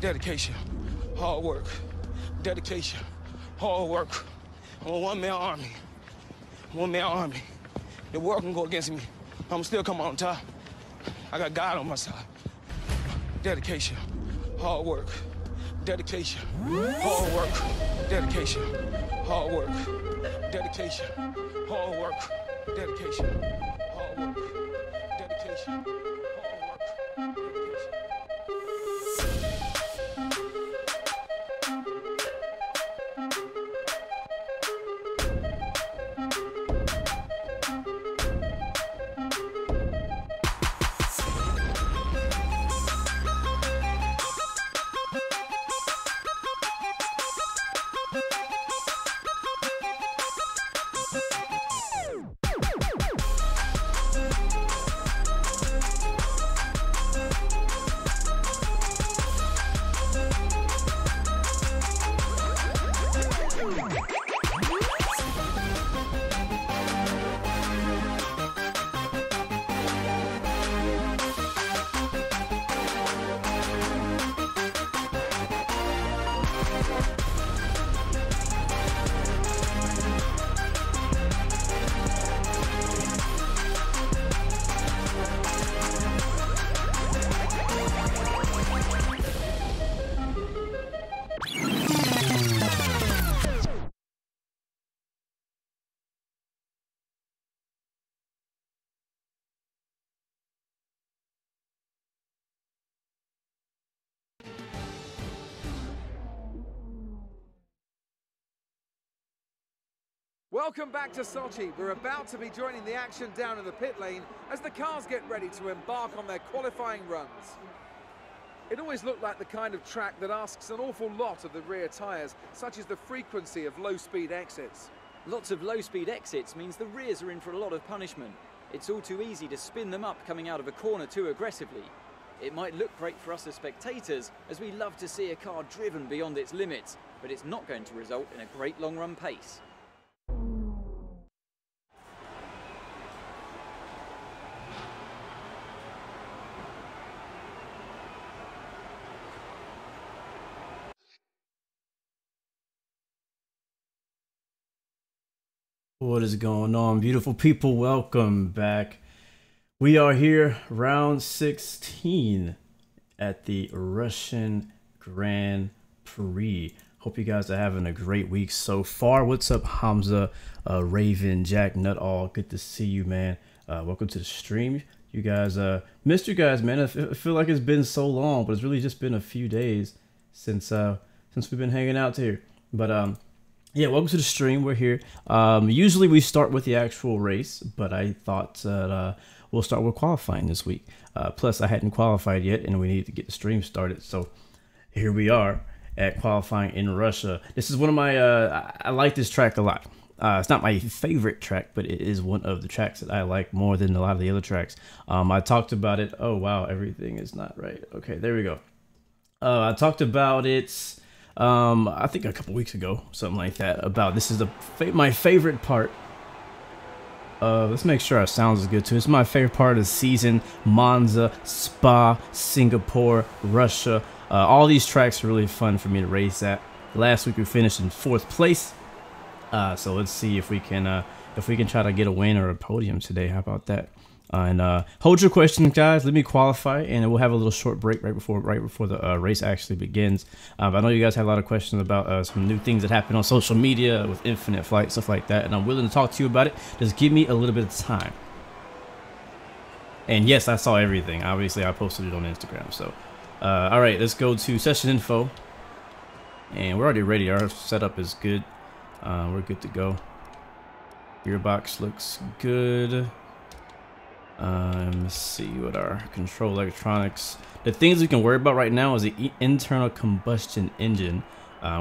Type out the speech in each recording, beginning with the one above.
Dedication, hard work. Dedication, hard work. I'm a one-man army. One-man army. The world can go against me. I'm still come on top. I got God on my side. Dedication, hard work. Dedication, hard work. Dedication, hard work. Dedication, hard work. Dedication, hard work. Dedication, hard work. Dedication. Welcome back to Sochi. We're about to be joining the action down in the pit lane as the cars get ready to embark on their qualifying runs. It always looked like the kind of track that asks an awful lot of the rear tyres, such as the frequency of low-speed exits. Lots of low-speed exits means the rears are in for a lot of punishment. It's all too easy to spin them up coming out of a corner too aggressively. It might look great for us as spectators, as we love to see a car driven beyond its limits, but it's not going to result in a great long-run pace. What is going on, beautiful people? Welcome back. We are here, round 16 at the Russian Grand Prix. Hope you guys are having a great week so far. What's up, Hamza, Raven, Jack, Nutall? Good to see you, man. Welcome to the stream. You guys, missed you guys, man. I feel like it's been so long, but it's really just been a few days since we've been hanging out here. But yeah, welcome to the stream. We're here. Usually we start with the actual race, but I thought that we'll start with qualifying this week. Plus, I hadn't qualified yet, and we need to get the stream started. So here we are at qualifying in Russia. This is one of my, I like this track a lot. It's not my favorite track, but it is one of the tracks that I like more than a lot of the other tracks. I talked about it. Oh, wow, everything is not right. Okay, there we go. I talked about it, I think a couple weeks ago, something like that, about this is my favorite part. Let's make sure our sound is good too. It's my favorite part of the season. Monza, Spa, Singapore, Russia. All these tracks are really fun for me to race at. Last week we finished in 4th place. So let's see if we can try to get a win or a podium today. How about that? And hold your questions, guys. Let me qualify, and we'll have a little short break right before the race actually begins. I know you guys have a lot of questions about some new things that happen on social media with Infinite Flight, stuff like that, and I'm willing to talk to you about it. Just give me a little bit of time. And yes, I saw everything. Obviously, I posted it on Instagram. So, all right, let's go to session info, and we're already ready. Our setup is good. We're good to go. Gearbox looks good. Let's see what our control electronics. The things we can worry about right now is the internal combustion engine,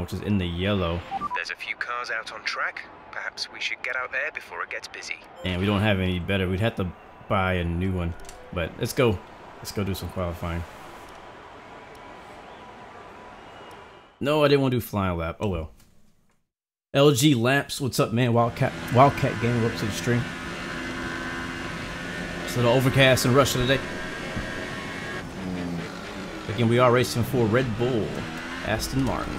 which is in the yellow. There's a few cars out on track. Perhaps we should get out there before it gets busy. And we don't have any better. We'd have to buy a new one. But let's go. Let's go do some qualifying. No, I didn't want to do flying lap. Oh well. LG Lamps, what's up, man? Wildcat Game, up to the stream. It's a little overcast in Russia today. Again, we are racing for Red Bull, Aston Martin.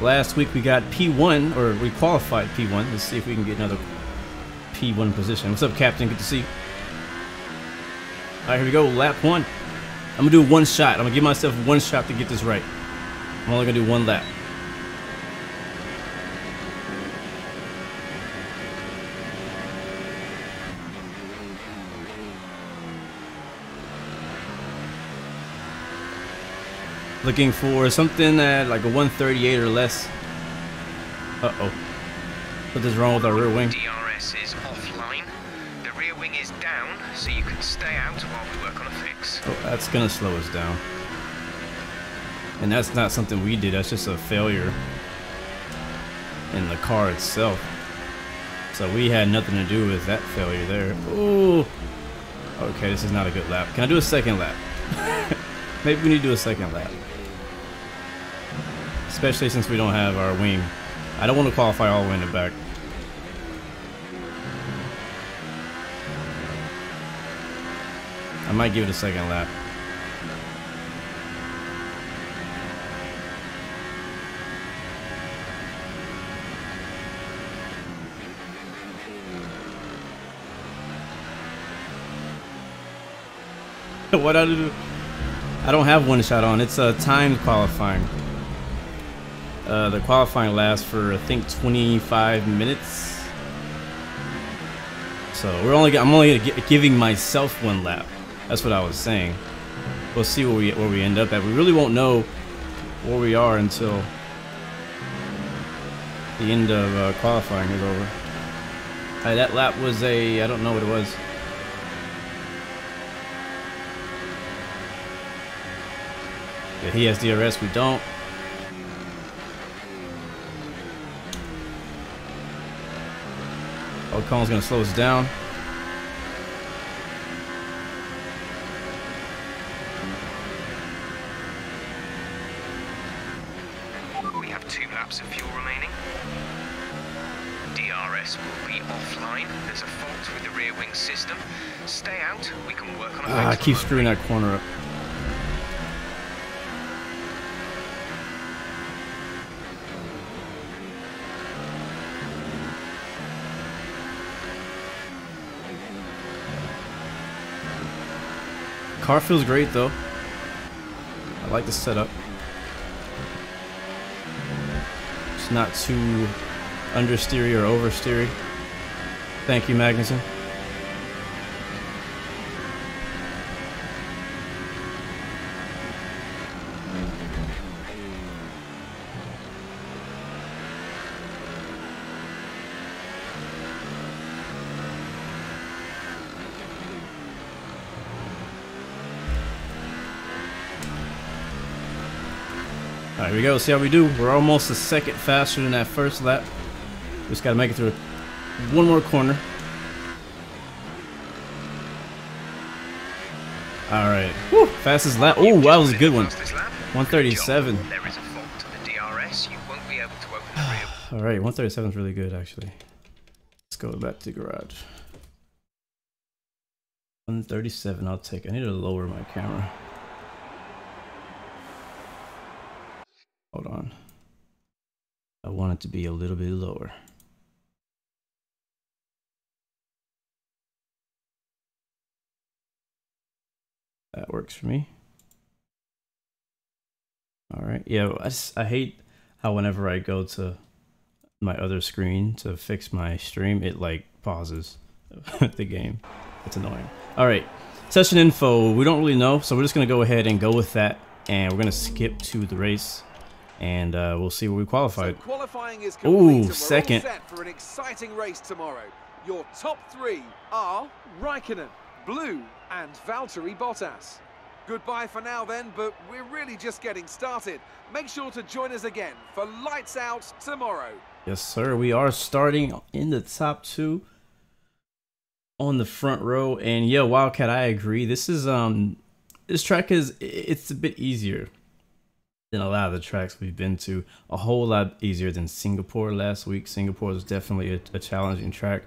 Last week we got P1, or we qualified P1. Let's see if we can get another P1 position. What's up, Captain? Good to see you. Alright, here we go. Lap 1. I'm gonna do one shot. I'm gonna give myself one shot to get this right. I'm only gonna do one lap. Looking for something at like a 138 or less. Uh-oh. What is wrong with our rear wing? DRS is offline. The rear wing is down, so you can stay out while we work on a fix. Oh, that's gonna slow us down. And that's not something we did, that's just a failure in the car itself. So we had nothing to do with that failure there. Ooh. Okay, this is not a good lap. Can I do a second lap? Maybe we need to do a second lap. Especially since we don't have our wing. I don't want to qualify all the way in the back. I might give it a second lap. What I do? I don't have one shot on. It's a timed qualifying. The qualifying lasts for I think 25 minutes. So I'm only giving myself one lap. That's what I was saying. We'll see where we end up at. We really won't know where we are until the end of qualifying is over. That lap was I don't know what it was. Yeah, he has DRS, we don't. Ocon's gonna slow us down. We have 2 laps of fuel remaining. DRS will be offline. There's a fault with the rear wing system. Stay out. We can work on a fix. I keep screwing that corner up. Car feels great though. I like the setup. It's not too understeery or oversteery. Thank you, Magnuson. Alright, here we go. See how we do. We're almost a second faster than that first lap. Just gotta make it through one more corner. Alright. Fastest lap. Oh, that was a good one. 137. There is a fault to the DRS. You won't be able to open the rear. Alright, 137 is really good actually. Let's go back to the garage. 137, I'll take. I need to lower my camera. Hold on. I want it to be a little bit lower. That works for me. All right. Yeah, I hate how whenever I go to my other screen to fix my stream, it like pauses the game. It's annoying. All right. Session info. We don't really know, so we're just gonna go ahead and go with that, and we're gonna skip to the race. And we'll see where we qualified. So qualifying is complete. Ooh, and second. we're all set for an exciting race tomorrow. Your top 3 are Raikkonen, Blue, and Valtteri Bottas. Goodbye for now then, but we're really just getting started. Make sure to join us again for Lights Out tomorrow. Yes, sir. We are starting in the top 2 on the front row. And yeah, Wildcat, I agree. This is this track it's a bit easier than a lot of the tracks we've been to. A whole lot easier than Singapore last week. Singapore was definitely a challenging track,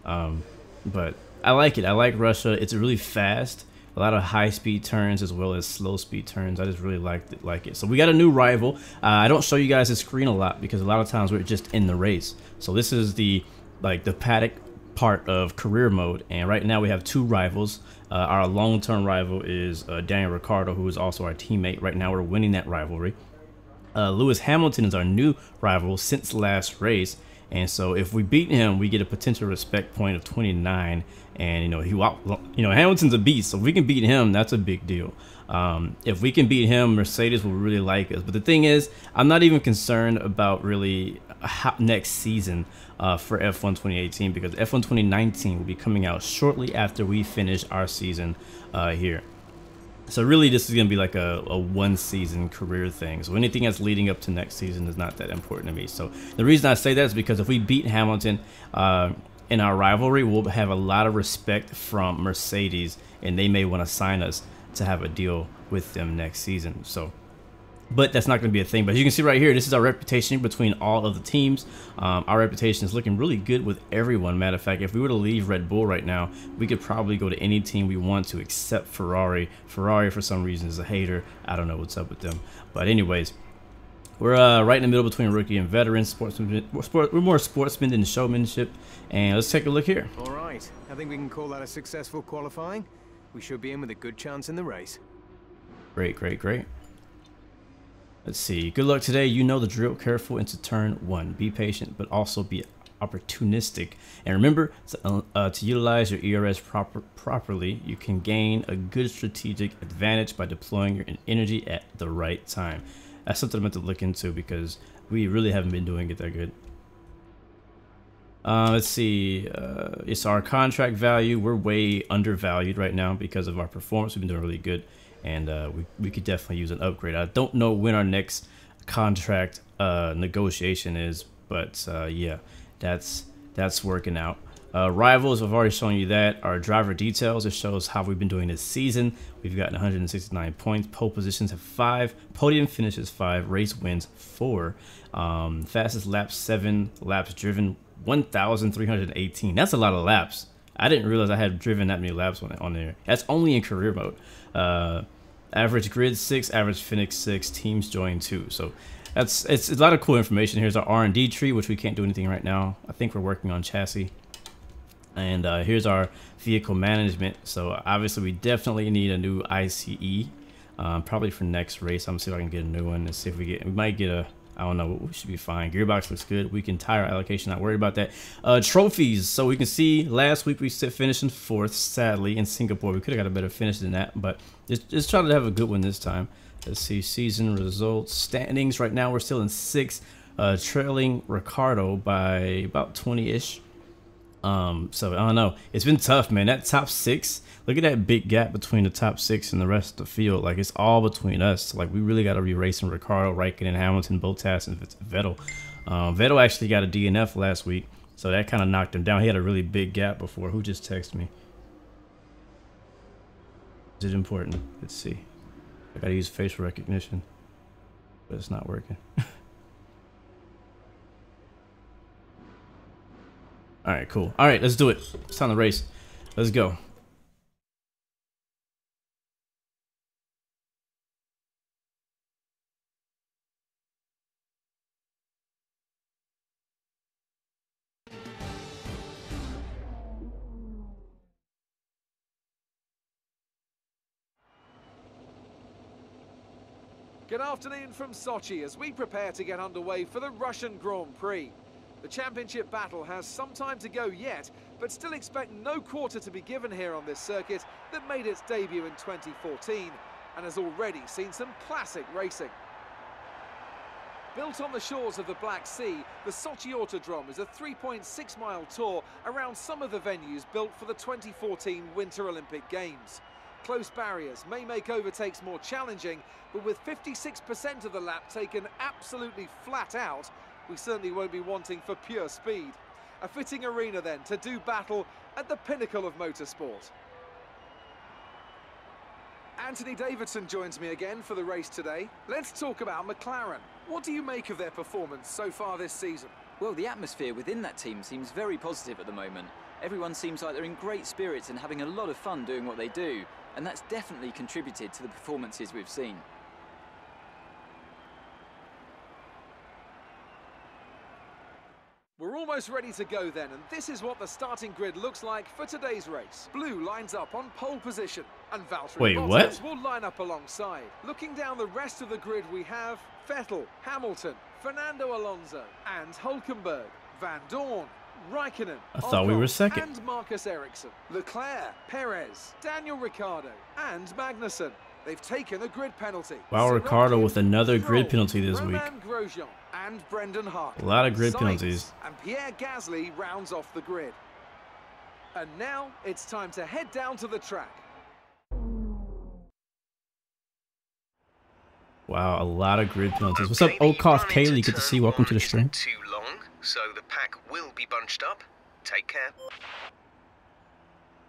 but I like it. I like Russia. It's really fast. A lot of high-speed turns as well as slow-speed turns. I just really like it. So we got a new rival. I don't show you guys the screen a lot because a lot of times we're just in the race. So this is the paddock part of career mode, and right now we have two rivals. Our long-term rival is Daniel Ricciardo, who is also our teammate. Right now we're winning that rivalry. Lewis Hamilton is our new rival since last race, and so if we beat him, we get a potential respect point of 29. And Hamilton's a beast, so if we can beat him, that's a big deal. If we can beat him, Mercedes will really like us. But the thing is, I'm not even concerned about really next season for F1 2018, because F1 2019 will be coming out shortly after we finish our season here. So really, this is going to be like a one-season career thing. So anything that's leading up to next season is not that important to me. So the reason I say that is because if we beat Hamilton in our rivalry, we'll have a lot of respect from Mercedes, and they may want to sign us to have a deal with them next season. So, but that's not going to be a thing. But as you can see right here, this is our reputation between all of the teams. Our reputation is looking really good with everyone. Matter of fact, if we were to leave Red Bull right now, we could probably go to any team we want to except Ferrari. Ferrari, for some reason, is a hater. I don't know what's up with them. But anyways, we're right in the middle between rookie and veteran. We're more sportsman than showmanship. And let's take a look here. All right, I think we can call that a successful qualifying. We should be in with a good chance in the race. Great, great, great. Let's see. Good luck today. You know the drill. Careful into turn 1. Be patient, but also be opportunistic. And remember to utilize your ERS properly. You can gain a good strategic advantage by deploying your energy at the right time. That's something I'm meant to look into because we really haven't been doing it that good. Let's see. It's our contract value. We're way undervalued right now because of our performance. We've been doing really good, and we could definitely use an upgrade. I don't know when our next contract negotiation is, but yeah, that's working out. Rivals, I've already shown you that. Our driver details, it shows how we've been doing this season. We've gotten 169 points. Pole positions have 5. Podium finishes 5. Race wins 4. Fastest laps 7. Laps driven 1,318. That's a lot of laps. I didn't realize I had driven that many laps on there. That's only in career mode. Average grid 6. Average finish 6. Teams join 2. So it's a lot of cool information. Here's our R&D tree, which we can't do anything right now. I think we're working on chassis. And here's our vehicle management. So obviously we definitely need a new ICE, probably for next race. I'm gonna see if I can get a new one and see if we might get a, I don't know, we should be fine. Gearbox looks good. We can tire allocation, not worried about that. Trophies. So we can see last week we finished in 4th, sadly, in Singapore. We could have got a better finish than that, but just try to have a good one this time. Let's see, season results, standings. Right now we're still in 6th, trailing Ricciardo by about 20-ish. So I don't know. It's been tough, man. That top 6, look at that big gap between the top 6 and the rest of the field. Like, it's all between us. Like, we really got to be racing Ricciardo, Raikkonen, Hamilton, Bottas, and Vettel. Vettel actually got a DNF last week, so that kind of knocked him down. He had a really big gap before. Who just texted me? Is it important? Let's see. I got to use facial recognition, but it's not working. All right, cool. All right, let's do it. It's time to race. Let's go. Good afternoon from Sochi as we prepare to get underway for the Russian Grand Prix. The championship battle has some time to go yet, but still expect no quarter to be given here on this circuit that made its debut in 2014 and has already seen some classic racing. Built on the shores of the Black Sea, the Sochi Autodrome is a 3.6-mile tour around some of the venues built for the 2014 Winter Olympic Games. Close barriers may make overtakes more challenging, but with 56% of the lap taken absolutely flat out, we certainly won't be wanting for pure speed. A fitting arena then to do battle at the pinnacle of motorsport. Anthony Davidson joins me again for the race today. Let's talk about McLaren. What do you make of their performance so far this season? Well, the atmosphere within that team seems very positive at the moment. Everyone seems like they're in great spirits and having a lot of fun doing what they do, and that's definitely contributed to the performances we've seen. We're almost ready to go then, and this is what the starting grid looks like for today's race. Blue lines up on pole position, and Valtteri Bottas will line up alongside. Looking down the rest of the grid, we have Vettel, Hamilton, Fernando Alonso, and Hülkenberg, Van Dorn, Raikkonen, I thought we were second. And Marcus Ericsson, Leclerc, Perez, Daniel Ricciardo, and Magnussen. They've taken a grid penalty. Wow, Ricciardo with another grid penalty this week. Grosjean and Brendan Hartley. A lot of grid penalties. And Pierre Gasly rounds off the grid. And now it's time to head down to the track. Wow, a lot of grid penalties. What's up, Okoff Kaylee? Good to see you. Welcome to the stream. Too long, so the pack will be bunched up. Take care.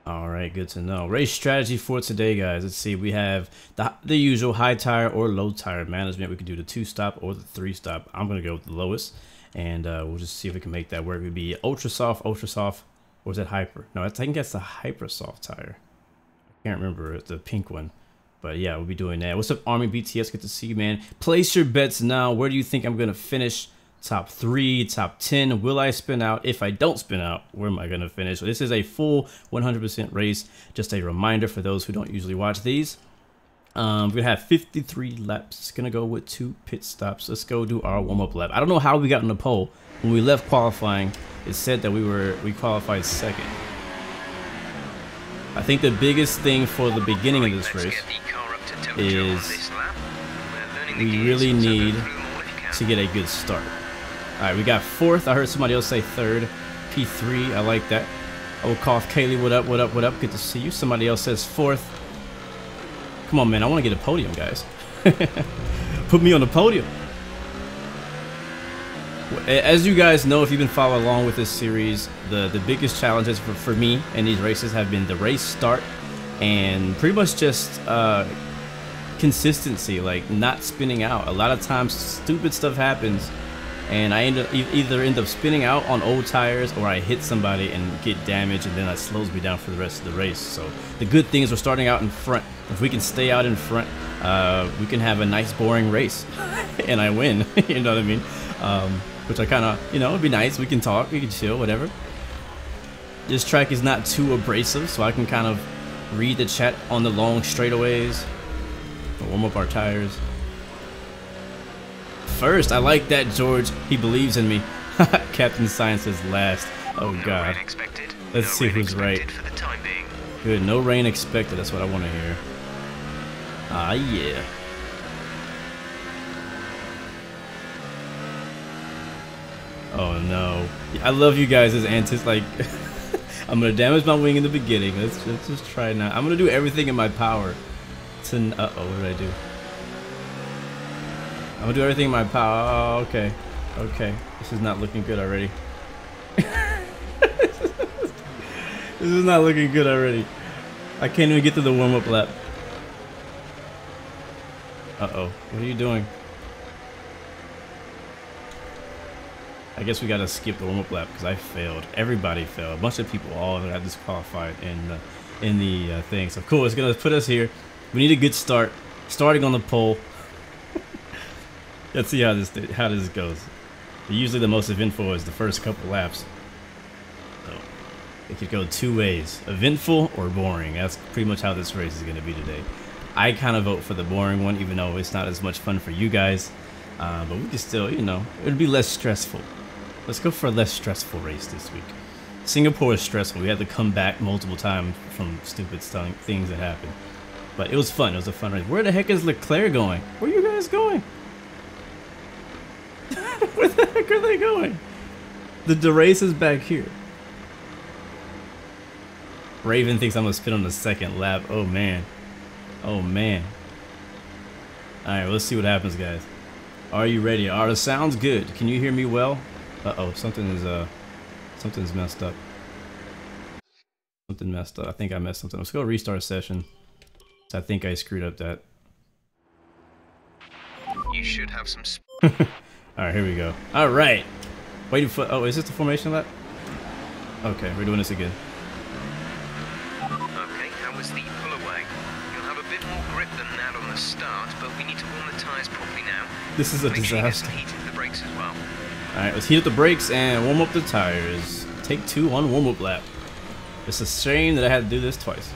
All right, good to know. Race strategy for today, guys. Let's see. We have the usual high tire or low tire management. We can do the 2-stop or the 3-stop. I'm going to go with the lowest, and we'll just see if we can make that work. It would be ultra soft, or is that hyper? No, I think that's the hyper soft tire. I can't remember. It's the pink one. But yeah, we'll be doing that. What's up, Army BTS? Good to see you, man. Place your bets now. Where do you think I'm going to finish? Top 3, top 10. Will I spin out? If I don't spin out, where am I going to finish? So this is a full 100% race. Just a reminder for those who don't usually watch these. We're going to have 53 laps. It's going to go with 2 pit stops. Let's go do our warm-up lap. I don't know how we got on the pole. When we left qualifying, it said that we qualified second. I think the biggest thing for the beginning of this race is we really need to get a good start. All right, we got 4th. I heard somebody else say 3rd. P3, I like that. Okoff Kaylee, what up, what up, what up? Good to see you. Somebody else says 4th. Come on, man, I want to get a podium, guys. Put me on the podium. As you guys know, if you've been following along with this series, the biggest challenges for me in these races have been the race start and pretty much just consistency, like not spinning out. A lot of times stupid stuff happens and I either end up spinning out on old tires or I hit somebody and get damaged, and then that slows me down for the rest of the race. So the good thing is we're starting out in front. If we can stay out in front, we can have a nice boring race and I win. You know what I mean? Which I kind of, you know, it'd be nice. We can talk, we can chill, whatever. This track is not too abrasive, so I can kind of read the chat on the long straightaways. Warm up our tires. First, I like that, George. He believes in me. Captain Science is last. Oh God. Let's see who's right. Good. No rain expected. That's what I want to hear. Ah, yeah. Oh no. I love you guys as antics. Like, I'm gonna damage my wing in the beginning. Let's just try it now. I'm gonna do everything in my power to. Uh-oh, what did I do? I'm gonna do everything in my power. Oh, okay. Okay. This is not looking good already. This is not looking good already. I can't even get to the warm-up lap. Uh-oh. What are you doing? I guess we gotta skip the warm-up lap because I failed. Everybody failed. A bunch of people all got disqualified in the thing. So cool. It's gonna put us here. We need a good start. Starting on the pole. Let's see how this goes. Usually the most eventful is the first couple laps. So it could go 2 ways: eventful or boring. That's pretty much how this race is going to be today. I kind of vote for the boring one, even though it's not as much fun for you guys. But we can still, you know, it'll be less stressful. Let's go for a less stressful race this week. Singapore is stressful. We had to come back multiple times from stupid things that happened. But it was fun. It was a fun race. Where the heck is Leclerc going? Where are you guys going? Where the heck are they going? The race is back here. Raven thinks I'm gonna spin on the second lap. Oh man. Oh man. Alright, let's see what happens, guys. Are you ready? Alright, sounds good. Can you hear me well? Uh-oh, something's messed up. Something messed up. I think I messed something up. Let's go restart session. So I think I screwed up that. You should have some. Alright, here we go. Alright. Waiting for. Oh, is this the formation lap? Okay, we're doing this again. Okay, how was the pull away? You'll have a bit more grip than that on the start, but we need to warm the tyres properly now. This is a Make sure you get disaster. some heat into the brakes as well. Alright, let's heat up the brakes and warm up the tires. Take 2 on warm-up lap. It's a shame that I had to do this twice.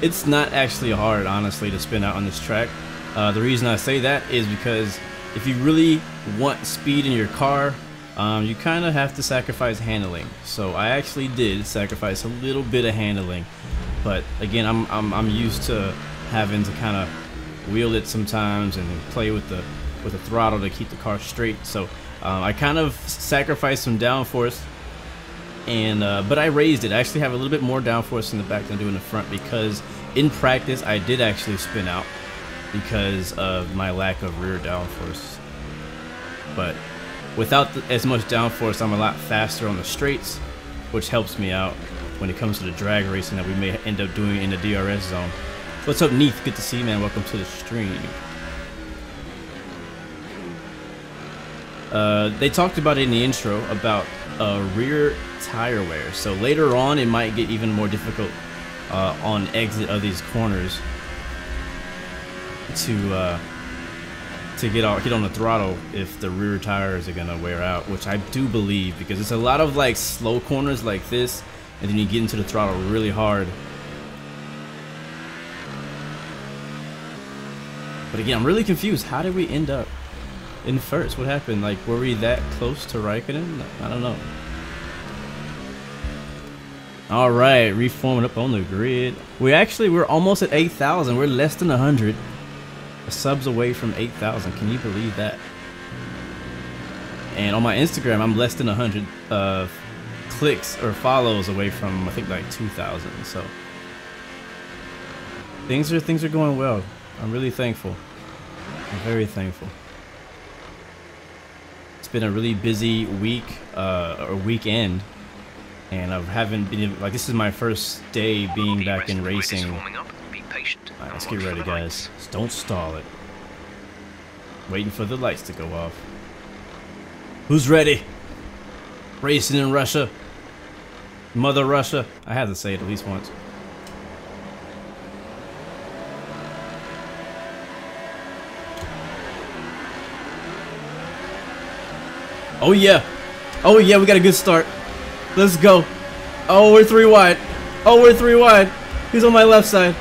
It's not actually hard, honestly, to spin out on this track. The reason I say that is because if you really want speed in your car, you kind of have to sacrifice handling. So I actually did sacrifice a little bit of handling, but again, I'm used to having to kind of wheel it sometimes and play with the throttle to keep the car straight. So I kind of sacrificed some downforce, and but I raised it. I actually have a little bit more downforce in the back than I do in the front because in practice I did actually spin out because of my lack of rear downforce. But without as much downforce, I'm a lot faster on the straights, which helps me out when it comes to the drag racing that we may end up doing in the DRS zone. What's up, Neith? Good to see you, man. Welcome to the stream. They talked about it in the intro about rear tire wear. So later on, it might get even more difficult on exit of these corners to get on the throttle if the rear tires are gonna wear out, which I do believe, because it's a lot of like slow corners like this, and then you get into the throttle really hard. But again, I'm really confused. How did we end up in first? What happened? Like, were we that close to Raikkonen? I don't know. All right, reforming up on the grid. We're almost at 8,000. We're less than 100 subs away from 8,000. Can you believe that? And on my Instagram, I'm less than 100 clicks or follows away from, I think, like 2,000. So things are going well. I'm really thankful. I'm very thankful. It's been a really busy week or weekend, and I haven't been like, this is my first day being back in racing. Alright, let's get ready, guys. Just don't stall it. Waiting for the lights to go off. Who's ready? Racing in Russia. Mother Russia. I had to say it at least once. Oh yeah. Oh yeah, we got a good start. Let's go. Oh, we're 3 wide. Oh, we're 3 wide. He's on my left side.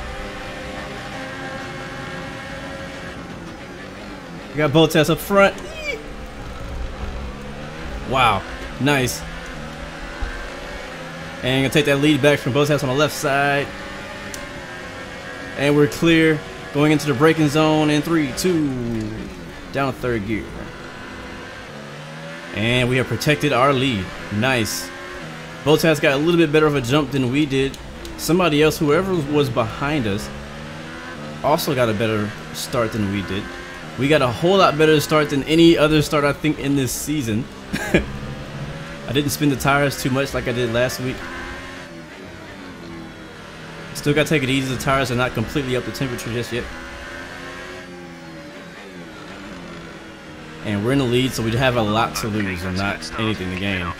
We got Bottas up front. Wow, nice. And gonna take that lead back from Bottas on the left side. And we're clear, going into the braking zone in 3, 2, down 3rd gear. And we have protected our lead. Nice. Bottas got a little bit better of a jump than we did. Somebody else, whoever was behind us, also got a better start than we did. We got a whole lot better start than any other start, I think, in this season. I didn't spin the tires too much like I did last week. Still got to take it easy. The tires are not completely up to temperature just yet. And we're in the lead, so we have a lot to lose and not anything to gain.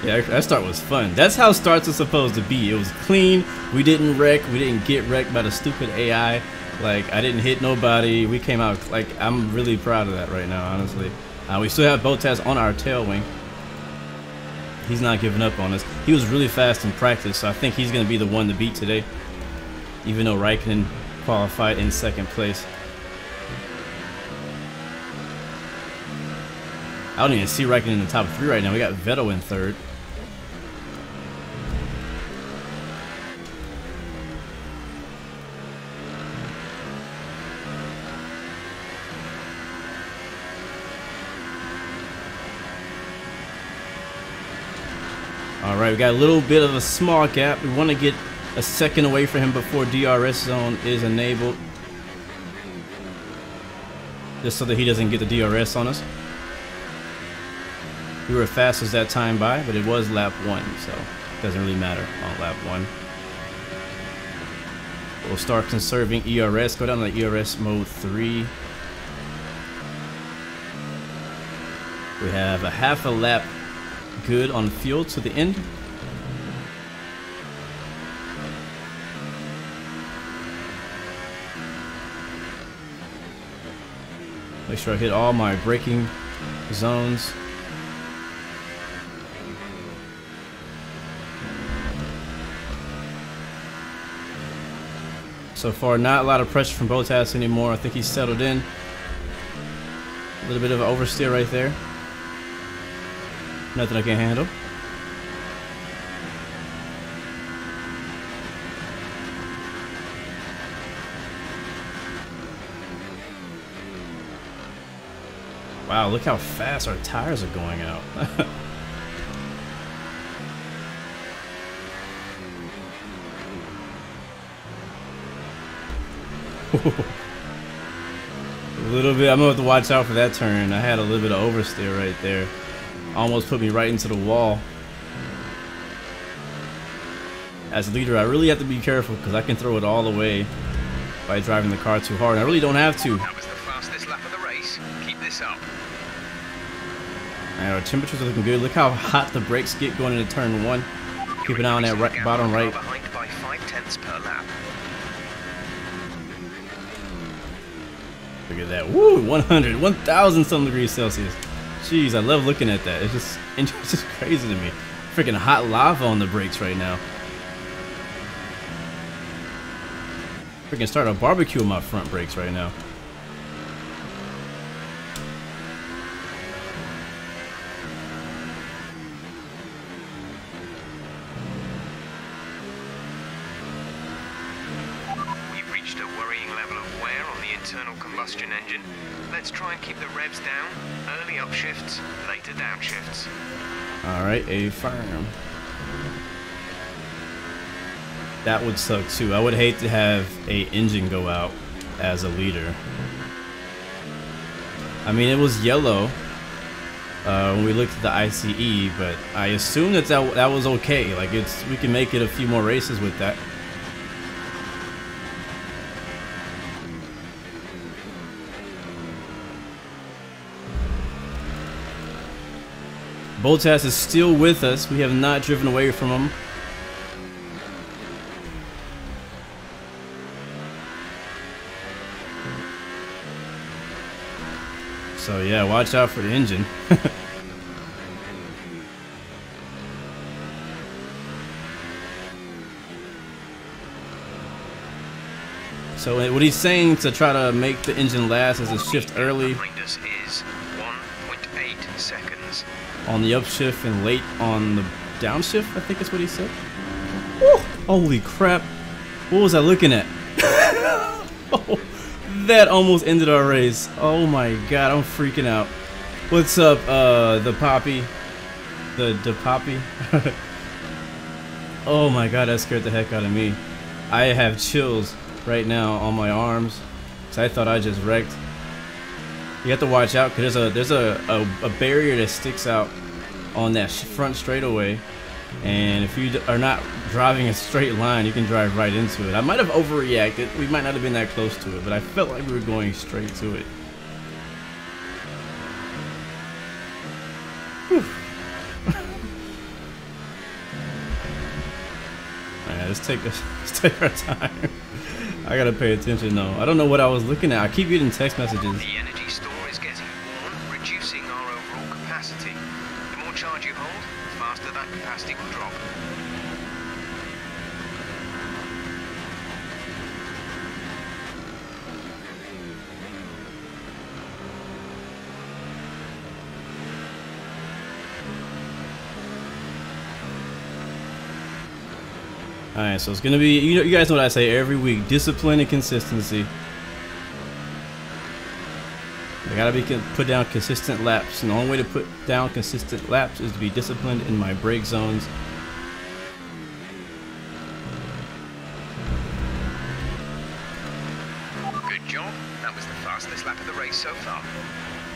Yeah, that start was fun. That's how starts are supposed to be. It was clean. We didn't wreck. We didn't get wrecked by the stupid AI. Like, I didn't hit nobody. We came out, like, I'm really proud of that right now, honestly. We still have Bottas on our tail wing. He's not giving up on us. He was really fast in practice, so I think he's going to be the one to beat today, even though Raikkonen qualified in 2nd place. I don't even see Raikkonen in the top 3 right now. We got Vettel in 3rd. Alright, we got a little bit of a small gap. We want to get a second away from him before DRS zone is enabled, just so that he doesn't get the DRS on us. We were fast as that time by, but it was lap 1, so Doesn't really matter on lap 1. We'll start conserving ERS. Go down to ERS mode 3. We have a half a lap good on fuel to the end. Make sure I hit all my braking zones. So far, not a lot of pressure from Bottas anymore. I think he's settled in. A little bit of an oversteer right there. Nothing I can handle. Wow, look how fast our tires are going out. A little bit. I'm gonna have to watch out for that turn. I had a little bit of oversteer right there. Almost put me right into the wall. As a leader, I really have to be careful because I can throw it all away by driving the car too hard. I really don't have to. That was the fastest lap of the race. Keep this up. Our temperatures are looking good. Look how hot the brakes get going into turn 1. Keep an eye on that right, bottom right. Behind by 5/10 per lap. Look at that. Woo! 100, 1,000 some degrees Celsius. Jeez, I love looking at that. It's just crazy to me. Freaking hot lava on the brakes right now. Freaking start a barbecue on my front brakes right now. We've reached a worrying level of wear on the internal combustion engine. Let's try and keep the revs down. Early upshifts, later downshifts. Alright, a firm. That would suck too. I would hate to have a engine go out as a leader. I mean, it was yellow when we looked at the ICE, but I assume that was okay. Like, we can make it a few more races with that. Bottas is still with us. We have not driven away from him. So yeah, watch out for the engine. So what he's saying to try to make the engine last is a shift early Is 1.8 seconds. on the upshift and late on the downshift, I think is what he said. Woo! Holy crap. What was I looking at? Oh, that almost ended our race. Oh my god, I'm freaking out. What's up, the Poppy? The Poppy? Oh my god, that scared the heck out of me. I have chills right now on my arms, so I thought I just wrecked. You have to watch out because there's a barrier that sticks out on that front straightaway, and if you are not driving a straight line, you can drive right into it. I might have overreacted. We might not have been that close to it, but I felt like we were going straight to it. Alright, let's take our time. I gotta pay attention though. I don't know what I was looking at. I keep getting text messages. The energy store is getting worn, reducing our overall capacity. The more charge you hold, the faster that capacity will drop. Alright, so it's gonna be, you guys know what I say every week, discipline and consistency. I gotta be put down consistent laps, and the only way to put down consistent laps is to be disciplined in my brake zones. Good job. That was the fastest lap of the race so far.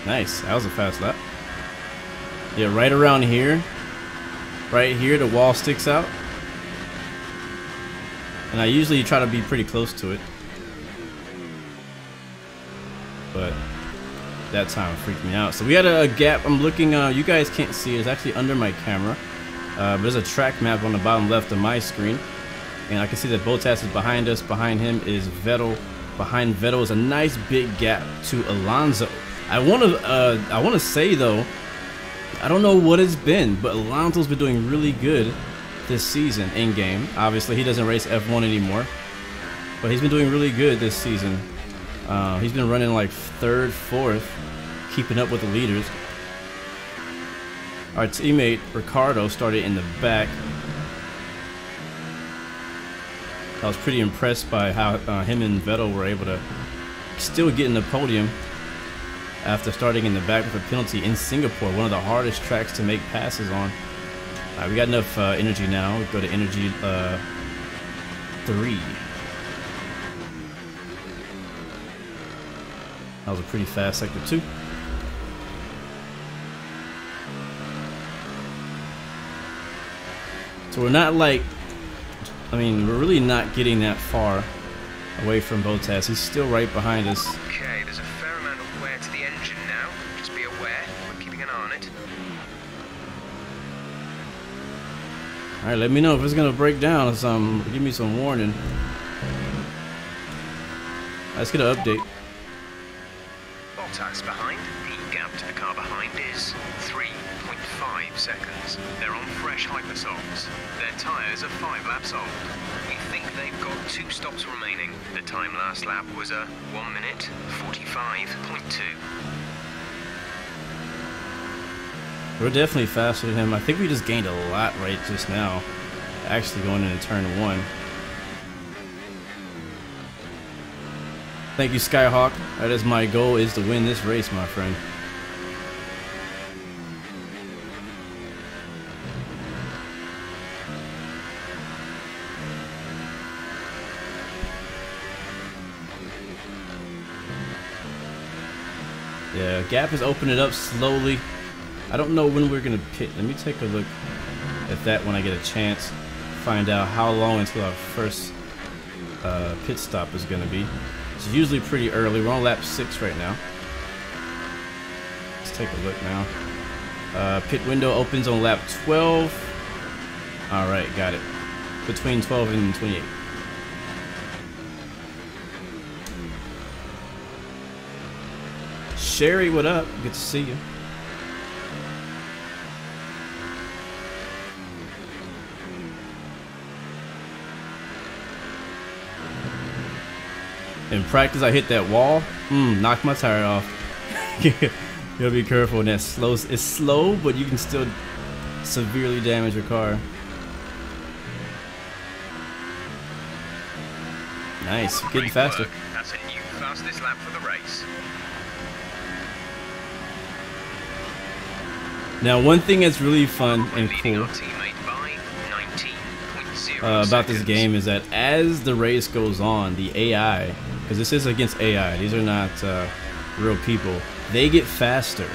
Nice, that was a fast lap. Yeah, right around here, right here, the wall sticks out. And I usually try to be pretty close to it. But that time it freaked me out. So we had a gap. I'm looking, you guys can't see it. It's actually under my camera. But there's a track map on the bottom left of my screen. And I can see that Bottas is behind us. Behind him is Vettel. Behind Vettel is a nice big gap to Alonso. I want to say though, I don't know what it's been, but Alonso's been doing really good this season in game. Obviously, he doesn't race F1 anymore, but he's been doing really good this season. He's been running like 3rd, 4th, keeping up with the leaders. Our teammate Ricardo started in the back. I was pretty impressed by how him and Vettel were able to still get in the podium after starting in the back with a penalty in Singapore, one of the hardest tracks to make passes on. We got enough energy now. We go to energy 3. That was a pretty fast sector 2. So we're not like, I mean, we're really not getting that far away from Bottas. He's still right behind us. Okay, there's a fair amount of wear to the engine now. Just be aware. We're keeping an eye on it. Alright, let me know if it's gonna break down or something. Give me some warning. Let's get an update. Bottas behind. The gap to the car behind is 3.5 seconds. They're on fresh hypersocks. Their tyres are 5 laps old. We think they've got 2 stops remaining. The time last lap was a 1 minute 45.2. We're definitely faster than him. I think we just gained a lot right just now. Actually going into turn 1. Thank you, Skyhawk. That is my goal, is to win this race, my friend. Yeah, gap is opening up slowly. I don't know when we're gonna pit. Let me take a look at that when I get a chance. Find out how long until our first pit stop is gonna be. It's usually pretty early. We're on lap 6 right now. Let's take a look now. Pit window opens on lap 12. All right, got it. Between 12 and 28. Sherry, what up? Good to see you. In practice, I hit that wall. Knocked my tire off. You gotta be careful when that slow. It's slow, but you can still severely damage your car. Nice, getting faster. Work. That's a new fastest lap for the race. Now, one thing that's really fun and cool about this game is that as the race goes on, the AI, because this is against AI, these are not real people, they get faster.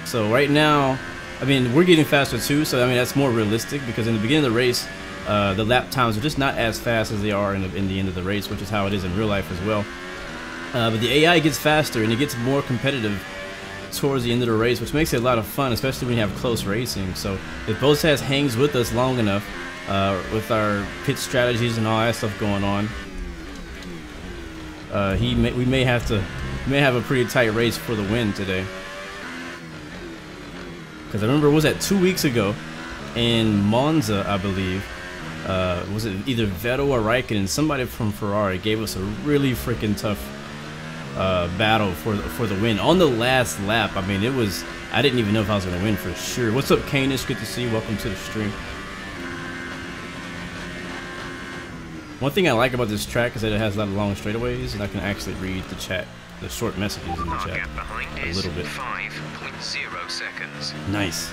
So right now, I mean, we're getting faster too, so I mean, that's more realistic, because in the beginning of the race, the lap times are just not as fast as they are in the end of the race, which is how it is in real life as well. But the AI gets faster and it gets more competitive towards the end of the race, which makes it a lot of fun, especially when you have close racing. So if Bottas hangs with us long enough, with our pit strategies and all that stuff going on, we may have a pretty tight race for the win today. Because I remember, what was that, 2 weeks ago in Monza, I believe, was it either Vettel or Raikkonen, somebody from Ferrari gave us a really freaking tough battle for the win on the last lap. I mean, I didn't even know if I was gonna win for sure. What's up, Kanish? Good to see you. Welcome to the stream. One thing I like about this track is that it has a lot of long straightaways, and I can actually read the chat, the short messages in the chat a little bit. 5.0 seconds. Nice.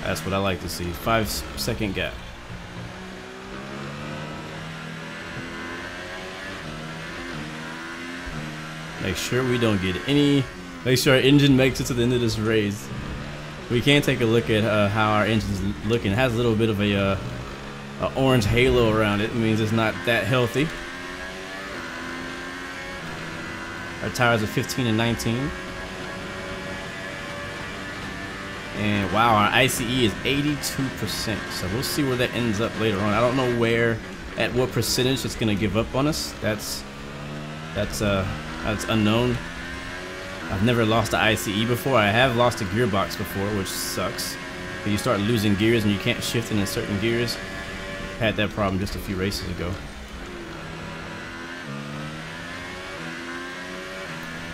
That's what I like to see. 5-second gap. Make sure we don't get any. Make sure our engine makes it to the end of this race. We can take a look at how our engine's looking. It has a little bit of a orange halo around it. It means it's not that healthy. Our tires are 15 and 19. And wow, our ICE is 82%. So we'll see where that ends up later on. I don't know where, at what percentage it's gonna give up on us. That's unknown. I've never lost an ICE before. I have lost a gearbox before, which sucks. But you start losing gears and you can't shift in certain gears. Had that problem just a few races ago.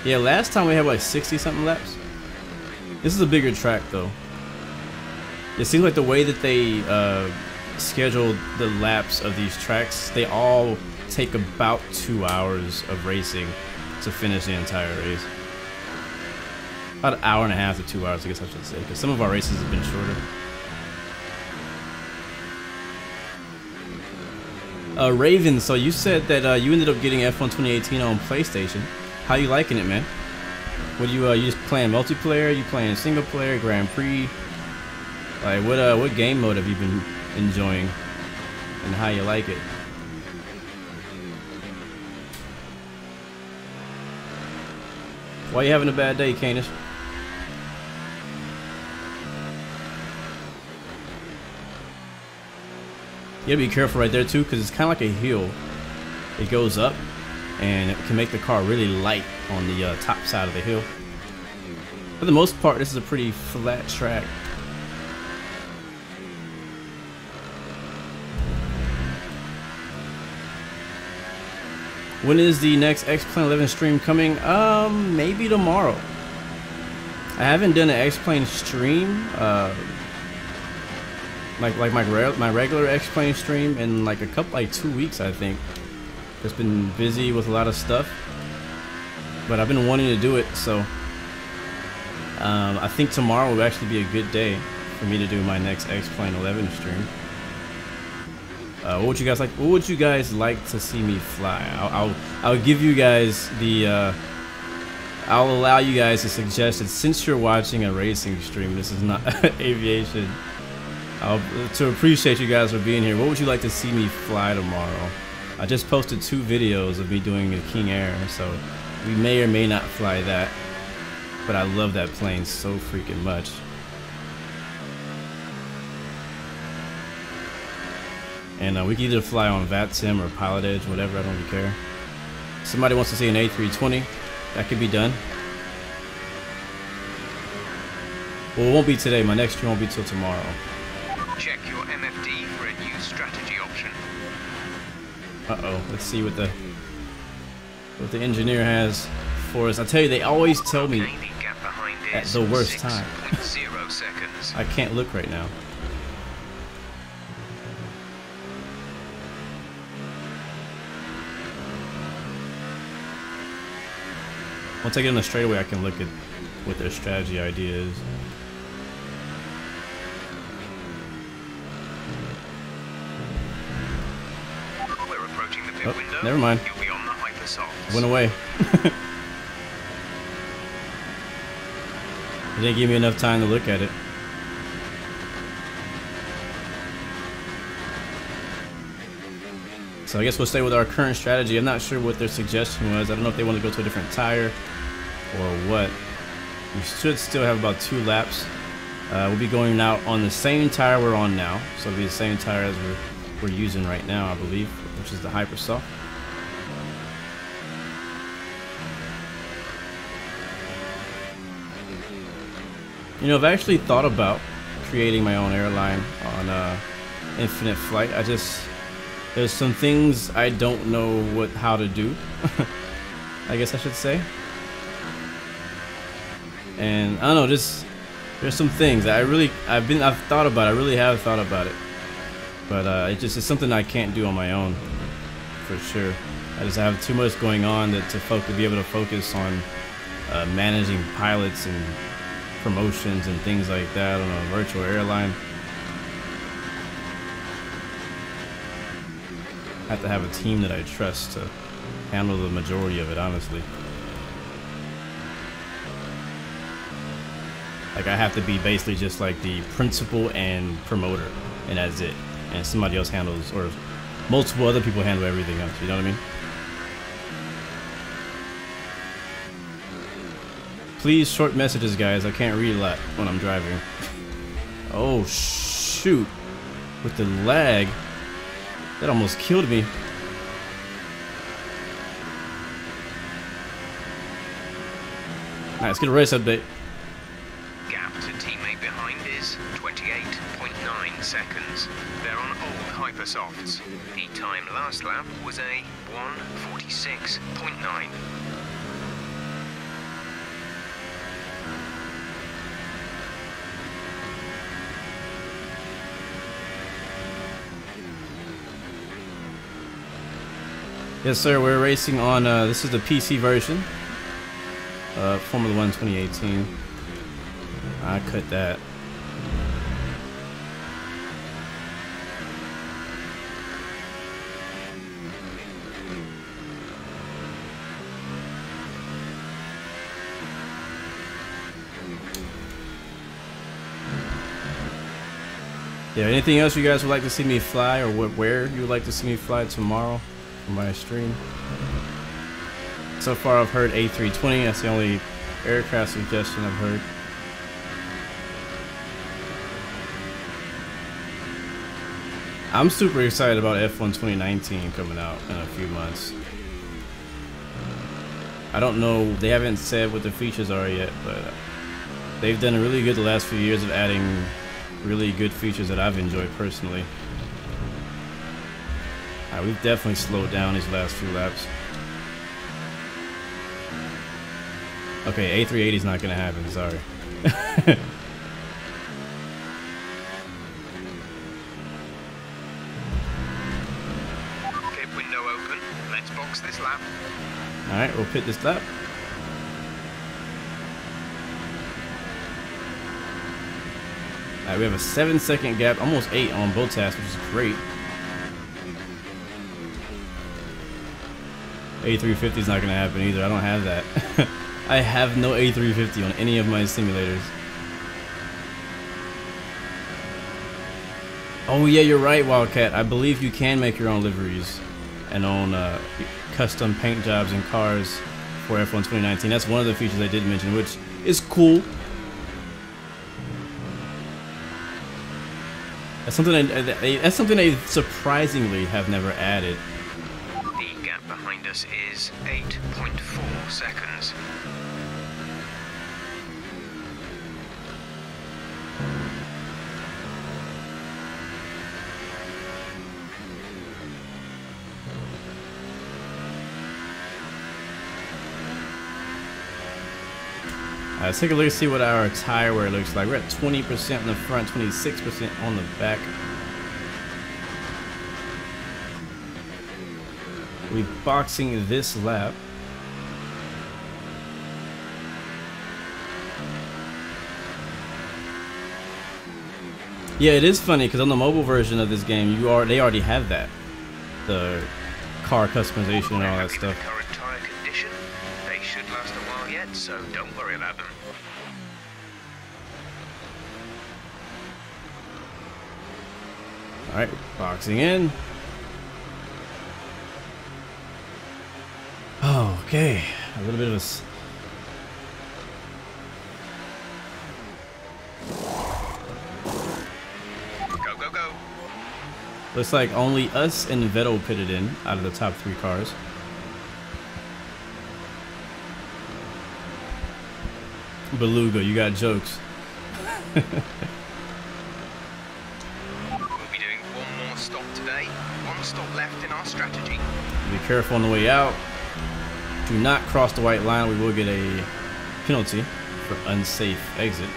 Yeah, last time we had like 60 something laps. This is a bigger track though. It seems like the way that they scheduled the laps of these tracks, they all take about 2 hours of racing to finish the entire race. About an hour and a half to 2 hours, I guess I should say, because some of our races have been shorter. Raven, so you said that you ended up getting F1 2018 on PlayStation. How you liking it, man? What you just playing multiplayer? You playing single player, Grand Prix? Like what game mode have you been enjoying, and how you like it? Why you having a bad day, Canis? You gotta be careful right there too, because it's kind of like a hill. It goes up, and it can make the car really light on the top side of the hill. For the most part, this is a pretty flat track. When is the next X-Plane 11 stream coming? Maybe tomorrow. I haven't done an X-Plane stream, like my regular X-Plane stream in like 2 weeks, I think. Just been busy with a lot of stuff, but I've been wanting to do it, so I think tomorrow will actually be a good day for me to do my next X-Plane 11 stream. What would you guys like? What would you guys like to see me fly? I'll give you guys the. I'll allow you guys to suggest it, since you're watching a racing stream. This is not aviation. To appreciate you guys for being here. What would you like to see me fly tomorrow? I just posted 2 videos of me doing a King Air, so we may or may not fly that. But I love that plane so freaking much. And we can either fly on VATSIM or Pilot Edge, whatever, I don't really care. Somebody wants to see an A320, that could be done. Well, it won't be today, my next stream won't be till tomorrow. Check your MFD for a new strategy option. Uh-oh, let's see what the engineer has for us. I tell you, they always tell me at the worst time. I can't look right now. Once I get on the straightaway, I can look at what their strategy idea is. We're approaching the pit window. Never mind. You'll be on the hypersofts. Went away. It didn't give me enough time to look at it. So I guess we'll stay with our current strategy. I'm not sure what their suggestion was. I don't know if they want to go to a different tire or what. We should still have about 2 laps. We'll be going out on the same tire we're on now. So it'll be the same tire as we're using right now, I believe, which is the Hypersoft. You know, I've actually thought about creating my own airline on Infinite Flight. There's some things I don't know how to do. I guess I should say. And I don't know, there's some things I've thought about. I really have thought about it, but it's something I can't do on my own, for sure. I just have too much going on to be able to focus on managing pilots and promotions and things like that on a virtual airline. I have to have a team that I trust to handle the majority of it, honestly. Like I have to be basically just like the principal and promoter, and that's it. And somebody else handles, or multiple other people handle everything else. You know what I mean? Please short messages, guys. I can't read a lot when I'm driving. Oh shoot! With the lag, that almost killed me. Alright, let's get a race update. Gap to teammate behind is 28.9 seconds. They're on old hypersofts. The time last lap was a 1:46.9. Yes, sir. We're racing on. This is the PC version. Formula 1 2018. I cut that. Yeah. Anything else you guys would like to see me fly, or where you would like to see me fly tomorrow for my stream? So far I've heard A320, that's the only aircraft suggestion I've heard. I'm super excited about F1 2019 coming out in a few months. I don't know, they haven't said what the features are yet, but they've done really good the last few years of adding really good features that I've enjoyed personally. We've definitely slowed down these last few laps. Okay, A380 is not gonna happen, sorry. Pit window open. Let's box this lap. Alright, we'll pit this lap. Alright, we have a 7-second gap, almost 8 on both tasks, which is great. A350 is not gonna happen either, I don't have that. I have no A350 on any of my simulators. Oh yeah, you're right, Wildcat. I believe you can make your own liveries and own custom paint jobs and cars for F1 2019. That's one of the features I did mention, which is cool. That's something they surprisingly have never added. The gap behind us is 8.4 seconds. Let's take a look and see what our tire wear looks like. We're at 20% on the front, 26% on the back. We're boxing this lap. Yeah, it is funny because on the mobile version of this game, they already have that, the car customization and all that stuff. Current tire condition. They should last a while yet, so don't worry about them. All right, boxing in. Oh, okay, a little bit of a. Go. Looks like only us and Vettel pitted in out of the top 3 cars. Beluga, you got jokes. We'll be doing one more stop today. One stop left in our strategy. Be careful on the way out. Do not cross the white line. We will get a penalty for unsafe exit.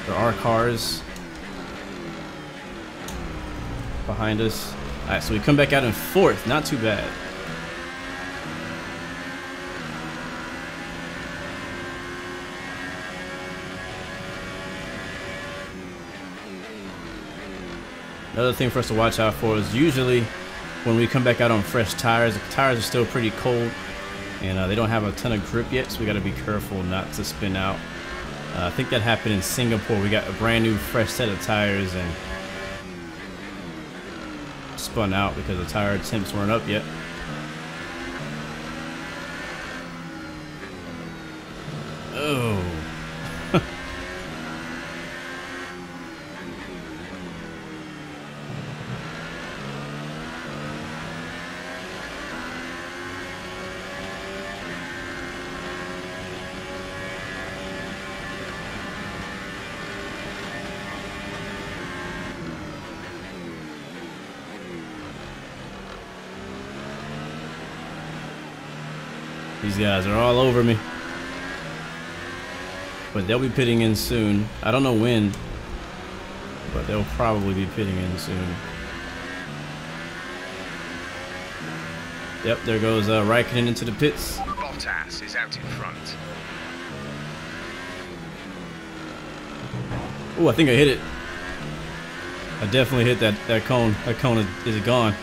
There are cars behind us. Alright, so we come back out in 4th. Not too bad. Another thing for us to watch out for is usually when we come back out on fresh tires, the tires are still pretty cold and they don't have a ton of grip yet, so we got to be careful not to spin out I think that happened in Singapore. We got a brand new fresh set of tires and spun out because the tire temps weren't up yet. Oh. These guys are all over me. But they'll be pitting in soon. I don't know when, but they'll probably be pitting in soon. Yep, there goes Raikkonen into the pits. Bottas is out in front. Oh, I think I hit it. I definitely hit that cone. That cone is gone.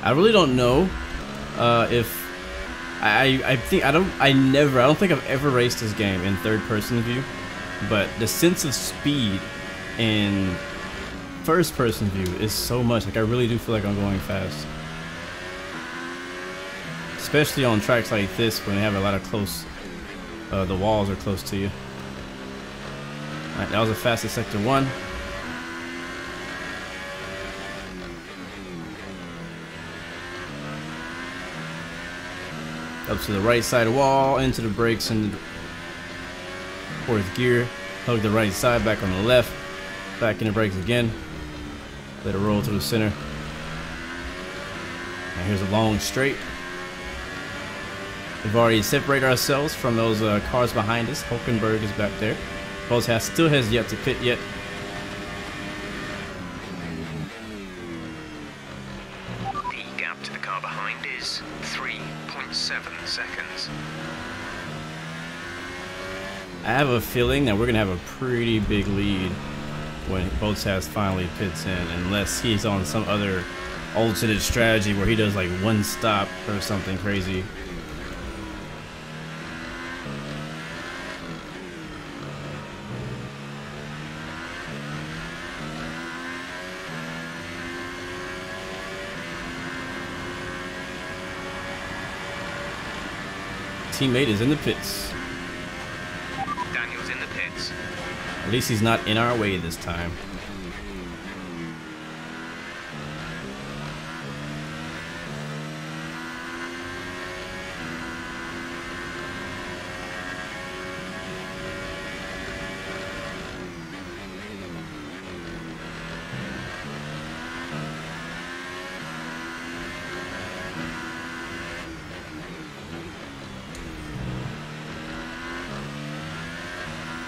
I really don't know if I don't think I've ever raced this game in third-person view, but the sense of speed in first-person view is so much. Like, I really do feel like I'm going fast, especially on tracks like this when they have a lot of close. The walls are close to you. All right, that was the fastest sector 1. Up to the right side wall, into the brakes and fourth gear. Hug the right side, back on the left. Back in the brakes again. Let it roll to the center. And here's a long straight. We've already separated ourselves from those cars behind us. Hulkenberg is back there. Bottas still has yet to pit yet. The gap to the car behind is 3.7 seconds. I have a feeling that we're going to have a pretty big lead when Bottas finally pits in, unless he's on some other alternate strategy where he does like one stop or something crazy. Teammate is in the pits. Daniel's in the pits. At least he's not in our way this time.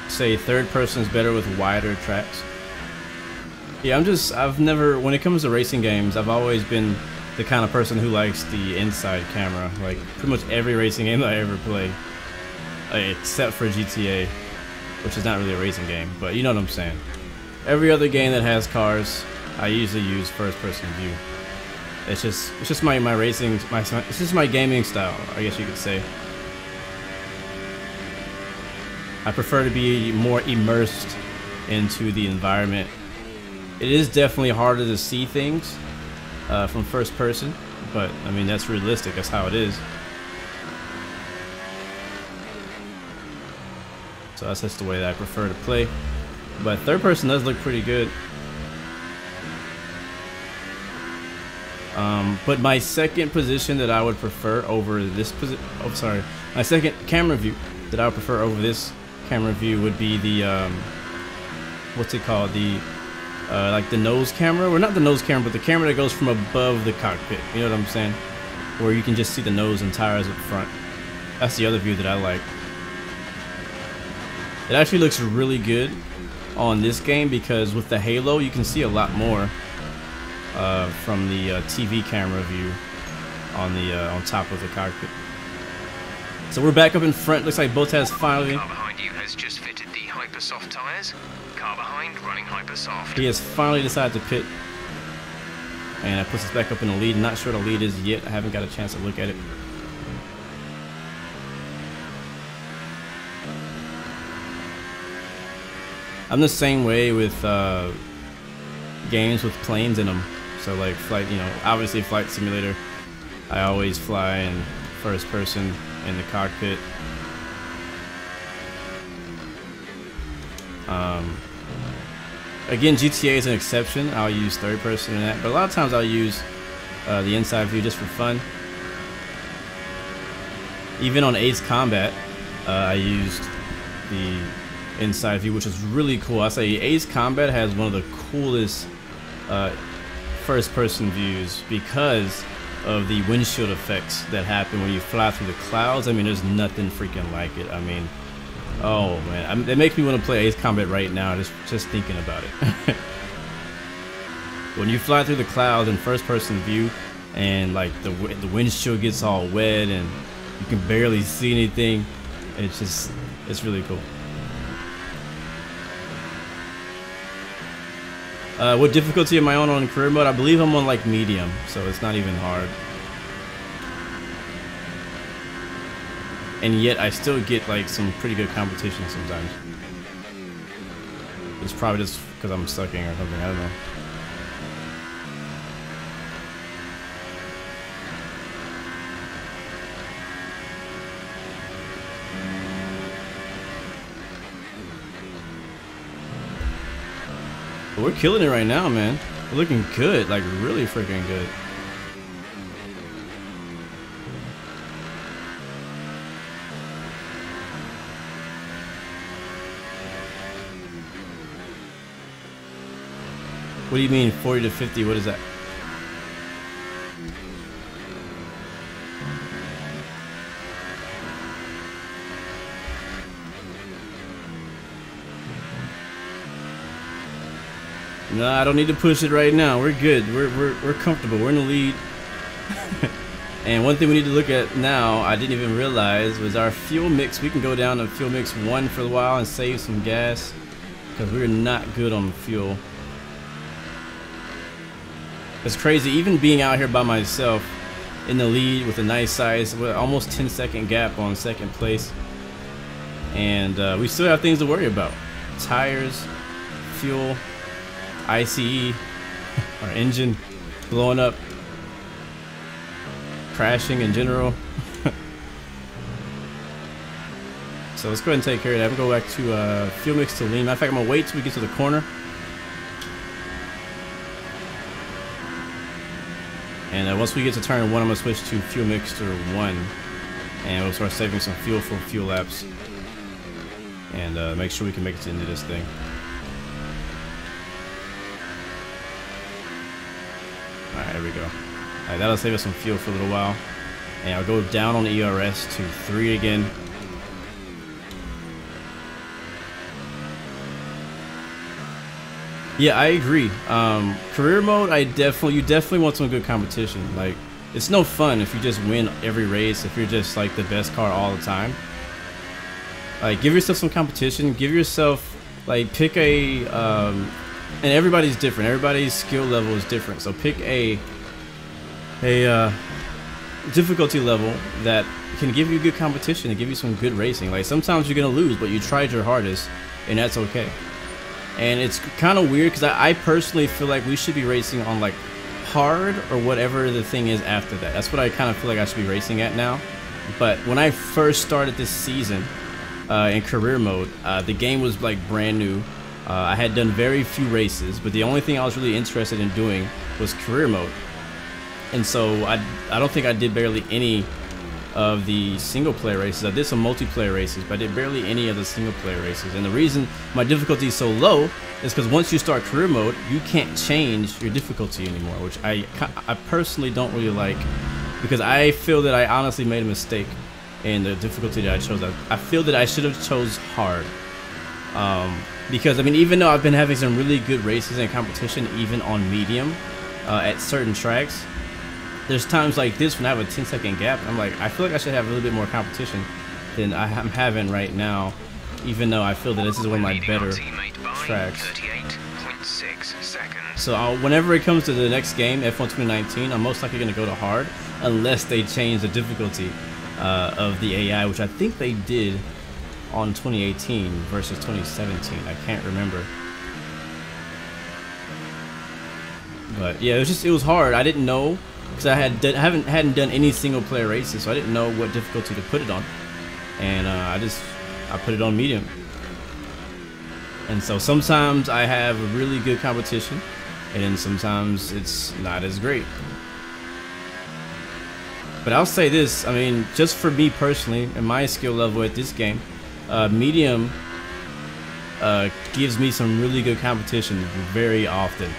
Say third person is better with wider tracks. Yeah, I've never, when it comes to racing games, I've always been the kind of person who likes the inside camera. Like pretty much every racing game that I ever play, except for GTA, which is not really a racing game, but you know what I'm saying. Every other game that has cars, I usually use first person view. It's just my racing, it's just my gaming style, I guess you could say. I prefer to be more immersed into the environment. It is definitely harder to see things from first person, but I mean, that's realistic, that's how it is. So that's just the way that I prefer to play. But third person does look pretty good. But my second position that I would prefer over this position, my second camera view that I would prefer over this camera view would be the what's it called, the like the nose camera, or not the nose camera, but the camera that goes from above the cockpit, you know what I'm saying, where you can just see the nose and tires up front. That's the other view that I like. It actually looks really good on this game because with the halo you can see a lot more from the TV camera view on the on top of the cockpit. So we're back up in front. Looks like Bottas finally. The car behind you has just fitted the hyper-soft tyres. Car behind running hyper-soft. He has finally decided to pit. And that puts us back up in the lead. Not sure what the lead is yet. I haven't got a chance to look at it. I'm the same way with games with planes in them. So like flight, you know, obviously Flight Simulator, I always fly in first person in the cockpit. Again, GTA is an exception. I'll use third person in that, but a lot of times I'll use the inside view just for fun. Even on Ace Combat, I used the inside view, which is really cool. I say Ace Combat has one of the coolest first person views because of the windshield effects that happen when you fly through the clouds. I mean, there's nothing freaking like it. I mean, oh man, it makes me want to play Ace Combat right now just thinking about it. When you fly through the clouds in first person view and like the windshield gets all wet and you can barely see anything, it's really cool. What difficulty am I on career mode? I believe I'm on like medium, so it's not even hard. And yet I still get like some pretty good competition sometimes. It's probably just because I'm sucking or something, I don't know. But we're killing it right now, man. We're looking good, like really freaking good. What do you mean 40 to 50? What is that? No, I don't need to push it right now. We're good. We're comfortable. We're in the lead. And one thing we need to look at now, I didn't even realize, was our fuel mix. We can go down to fuel mix 1 for a while and save some gas because we're not good on fuel. It's crazy, even being out here by myself in the lead with a nice size, with almost 10-second gap on second place. And we still have things to worry about. Tires, fuel, ICE, our engine blowing up, crashing in general. So let's go ahead and take care of that. We'll go back to fuel mix to lean. Matter of fact, I'm gonna wait till we get to the corner. And once we get to turn 1, I'm gonna switch to fuel mixture 1, and we'll start saving some fuel for fuel laps, and make sure we can make it to the end of this thing. All right, here we go. All right, that'll save us some fuel for a little while, and I'll go down on the ERS to 3 again. Yeah, I agree. Career mode, you definitely want some good competition. Like, it's no fun if you just win every race, if you're just like the best car all the time. Like, give yourself some competition. Give yourself, like, pick a, and everybody's different. Everybody's skill level is different. So pick a difficulty level that can give you good competition and give you some good racing. Like, sometimes you're gonna lose, but you tried your hardest, and that's okay. And it's kind of weird because I personally feel like we should be racing on like hard or whatever the thing is after that. That's what I kind of feel like I should be racing at now. But when I first started this season in career mode, the game was like brand new. I had done very few races, but the only thing I was really interested in doing was career mode. And so I don't think I did barely any of the single player races. I did some multiplayer races, but I did barely any of the single player races. And the reason my difficulty is so low is because once you start career mode, you can't change your difficulty anymore, which I personally don't really like, because I feel that I honestly made a mistake in the difficulty that I chose. I feel that I should have chose hard, because I mean, even though I've been having some really good races and competition even on medium at certain tracks, there's times like this when I have a 10-second gap, I'm like, I feel like I should have a little bit more competition than I'm having right now even though I feel that this is one of my better tracks. 38.6 seconds. So whenever it comes to the next game, F1 2019, I'm most likely going to go to hard, unless they change the difficulty of the AI, which I think they did on 2018 versus 2017. I can't remember. But yeah, it was hard. I didn't know, because I hadn't done any single player races, so I didn't know what difficulty to put it on, and I put it on medium. And so sometimes I have a really good competition, and then sometimes it's not as great. But I'll say this, I mean, just for me personally and my skill level at this game, medium gives me some really good competition very often.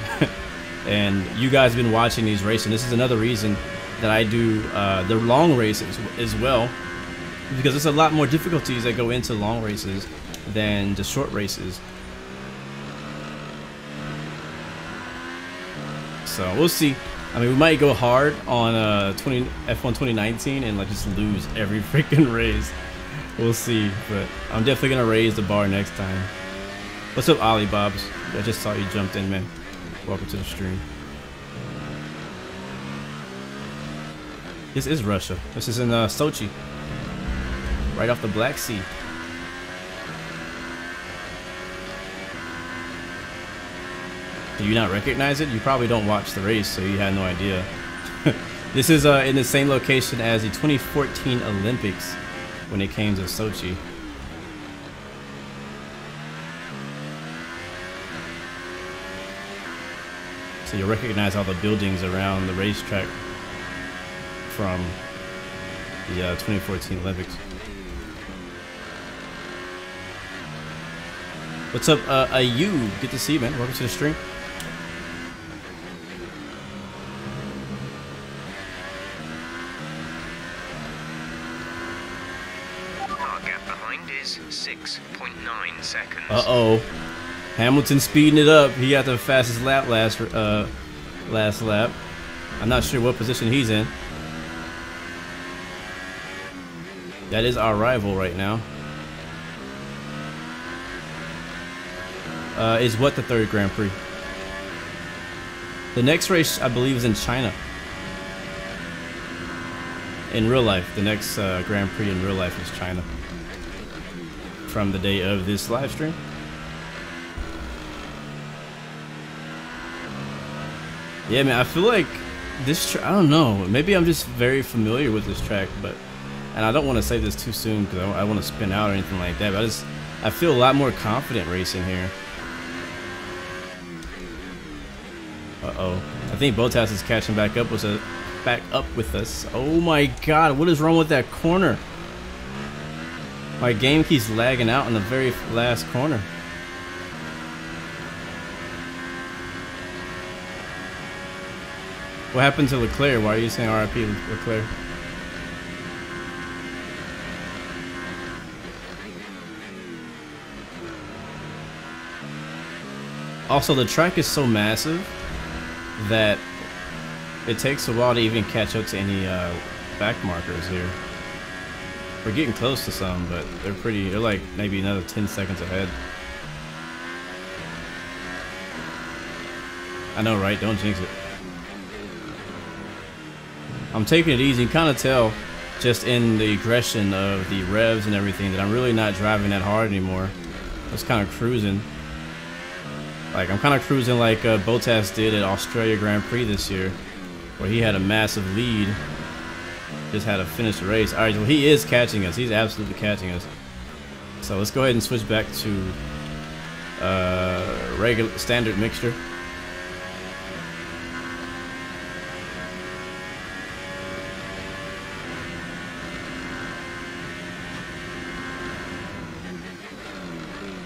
And you guys have been watching these races, and this is another reason that I do the long races as well, because there's a lot more difficulties that go into long races than the short races. So we'll see. I mean, we might go hard on F1 2019 and like just lose every freaking race. We'll see, but I'm definitely gonna raise the bar next time. What's up, Ollie Bobs? I just saw you jumped in, man. Welcome to the stream. This is Russia. This is in Sochi, right off the Black Sea. Do you not recognize it? You probably don't watch the race, so you had no idea. This is in the same location as the 2014 Olympics when it came to Sochi. So you'll recognize all the buildings around the racetrack from the 2014 Olympics. What's up, Ayu? Good to see you, man. Welcome to the stream. Our gap behind is 6.9 seconds. Uh-oh. Hamilton speeding it up. He got the fastest lap last lap. I'm not sure what position he's in. That is our rival right now. Is what the third Grand Prix? The next race, I believe, is in China. In real life, the next Grand Prix in real life is China. From the day of this live stream. Yeah, man, I feel like this I don't know, maybe I'm just very familiar with this track, but, and I don't want to say this too soon because I want to spin out or anything like that, but I feel a lot more confident racing here. Uh-oh. I think Bottas is catching back up with us. Oh my god, what is wrong with that corner? My game keeps lagging out in the very last corner. What happened to Leclerc? Why are you saying RIP Leclerc? Also, the track is so massive that it takes a while to even catch up to any back markers here. We're getting close to some, but they're like maybe another 10 seconds ahead. I know, right? Don't jinx it. I'm taking it easy. You kind of tell just in the aggression of the revs and everything that I'm really not driving that hard anymore. I was kind of cruising. Like, I'm kind of cruising like Bottas did at Australia Grand Prix this year, where he had a massive lead, just had to finish the race. All right, well, he is catching us. He's absolutely catching us. So let's go ahead and switch back to regular standard mixture.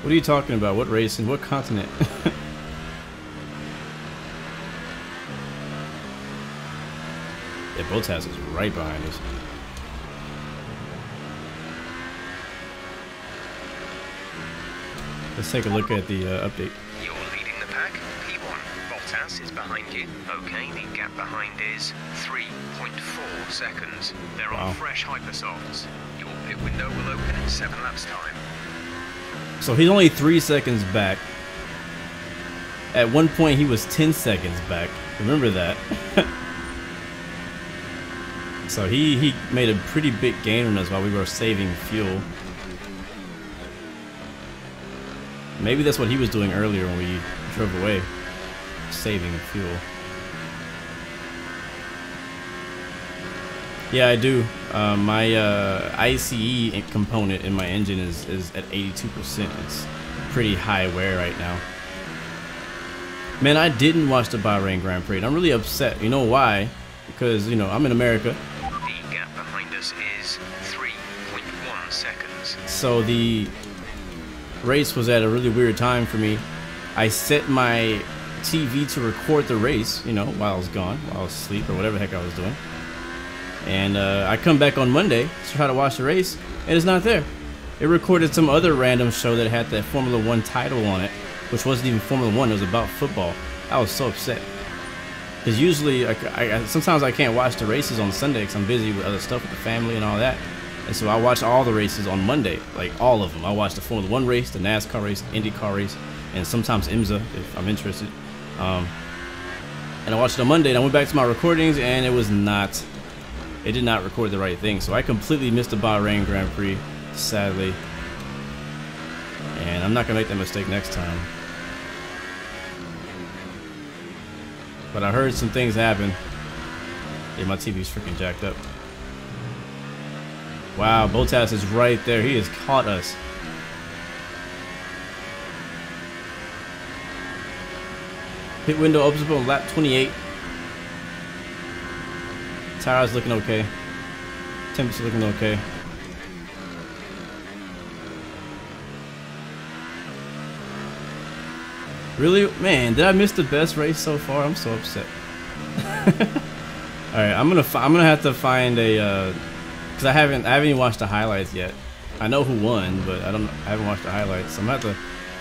What are you talking about? What race and what continent? Yeah, Bottas is right behind us. Let's take a look at the update. You're leading the pack. P1. Bottas is behind you. Okay, the gap behind is 3.4 seconds. They're on fresh hypersofts. Your pit window will open in 7 laps time. So he's only 3 seconds back. At one point he was 10 seconds back. Remember that. So he made a pretty big gain on us while we were saving fuel. Maybe that's what he was doing earlier when we drove away, saving fuel. Yeah, I do. My ICE component in my engine is at 82%. It's pretty high wear right now. Man, I didn't watch the Bahrain Grand Prix. And I'm really upset. You know why? Because, you know, I'm in America. The gap behind us is 3.1 seconds. So the race was at a really weird time for me. I set my TV to record the race, you know, while I was gone, while I was asleep or whatever the heck I was doing. And I come back on Monday to try to watch the race, and it's not there. It recorded some other random show that had that Formula 1 title on it, which wasn't even Formula 1, it was about football. I was so upset. Because usually, sometimes I can't watch the races on Sunday because I'm busy with other stuff with the family and all that. And so I watch all the races on Monday, like all of them. I watch the Formula 1 race, the NASCAR race, IndyCar race, and sometimes IMSA if I'm interested. And I watched it on Monday, and I went back to my recordings, and it did not record the right thing. So I completely missed the Bahrain Grand Prix, sadly. And I'm not gonna make that mistake next time. But I heard some things happen. Yeah, my TV's freaking jacked up. Wow, Bottas is right there. He has caught us. Pit window opens up on lap 28. Tires looking okay. Temperature looking okay. Really, man, did I miss the best race so far? I'm so upset. All right, I'm gonna have to find a because I haven't even watched the highlights yet. I know who won, but I haven't watched the highlights. So I'm gonna have to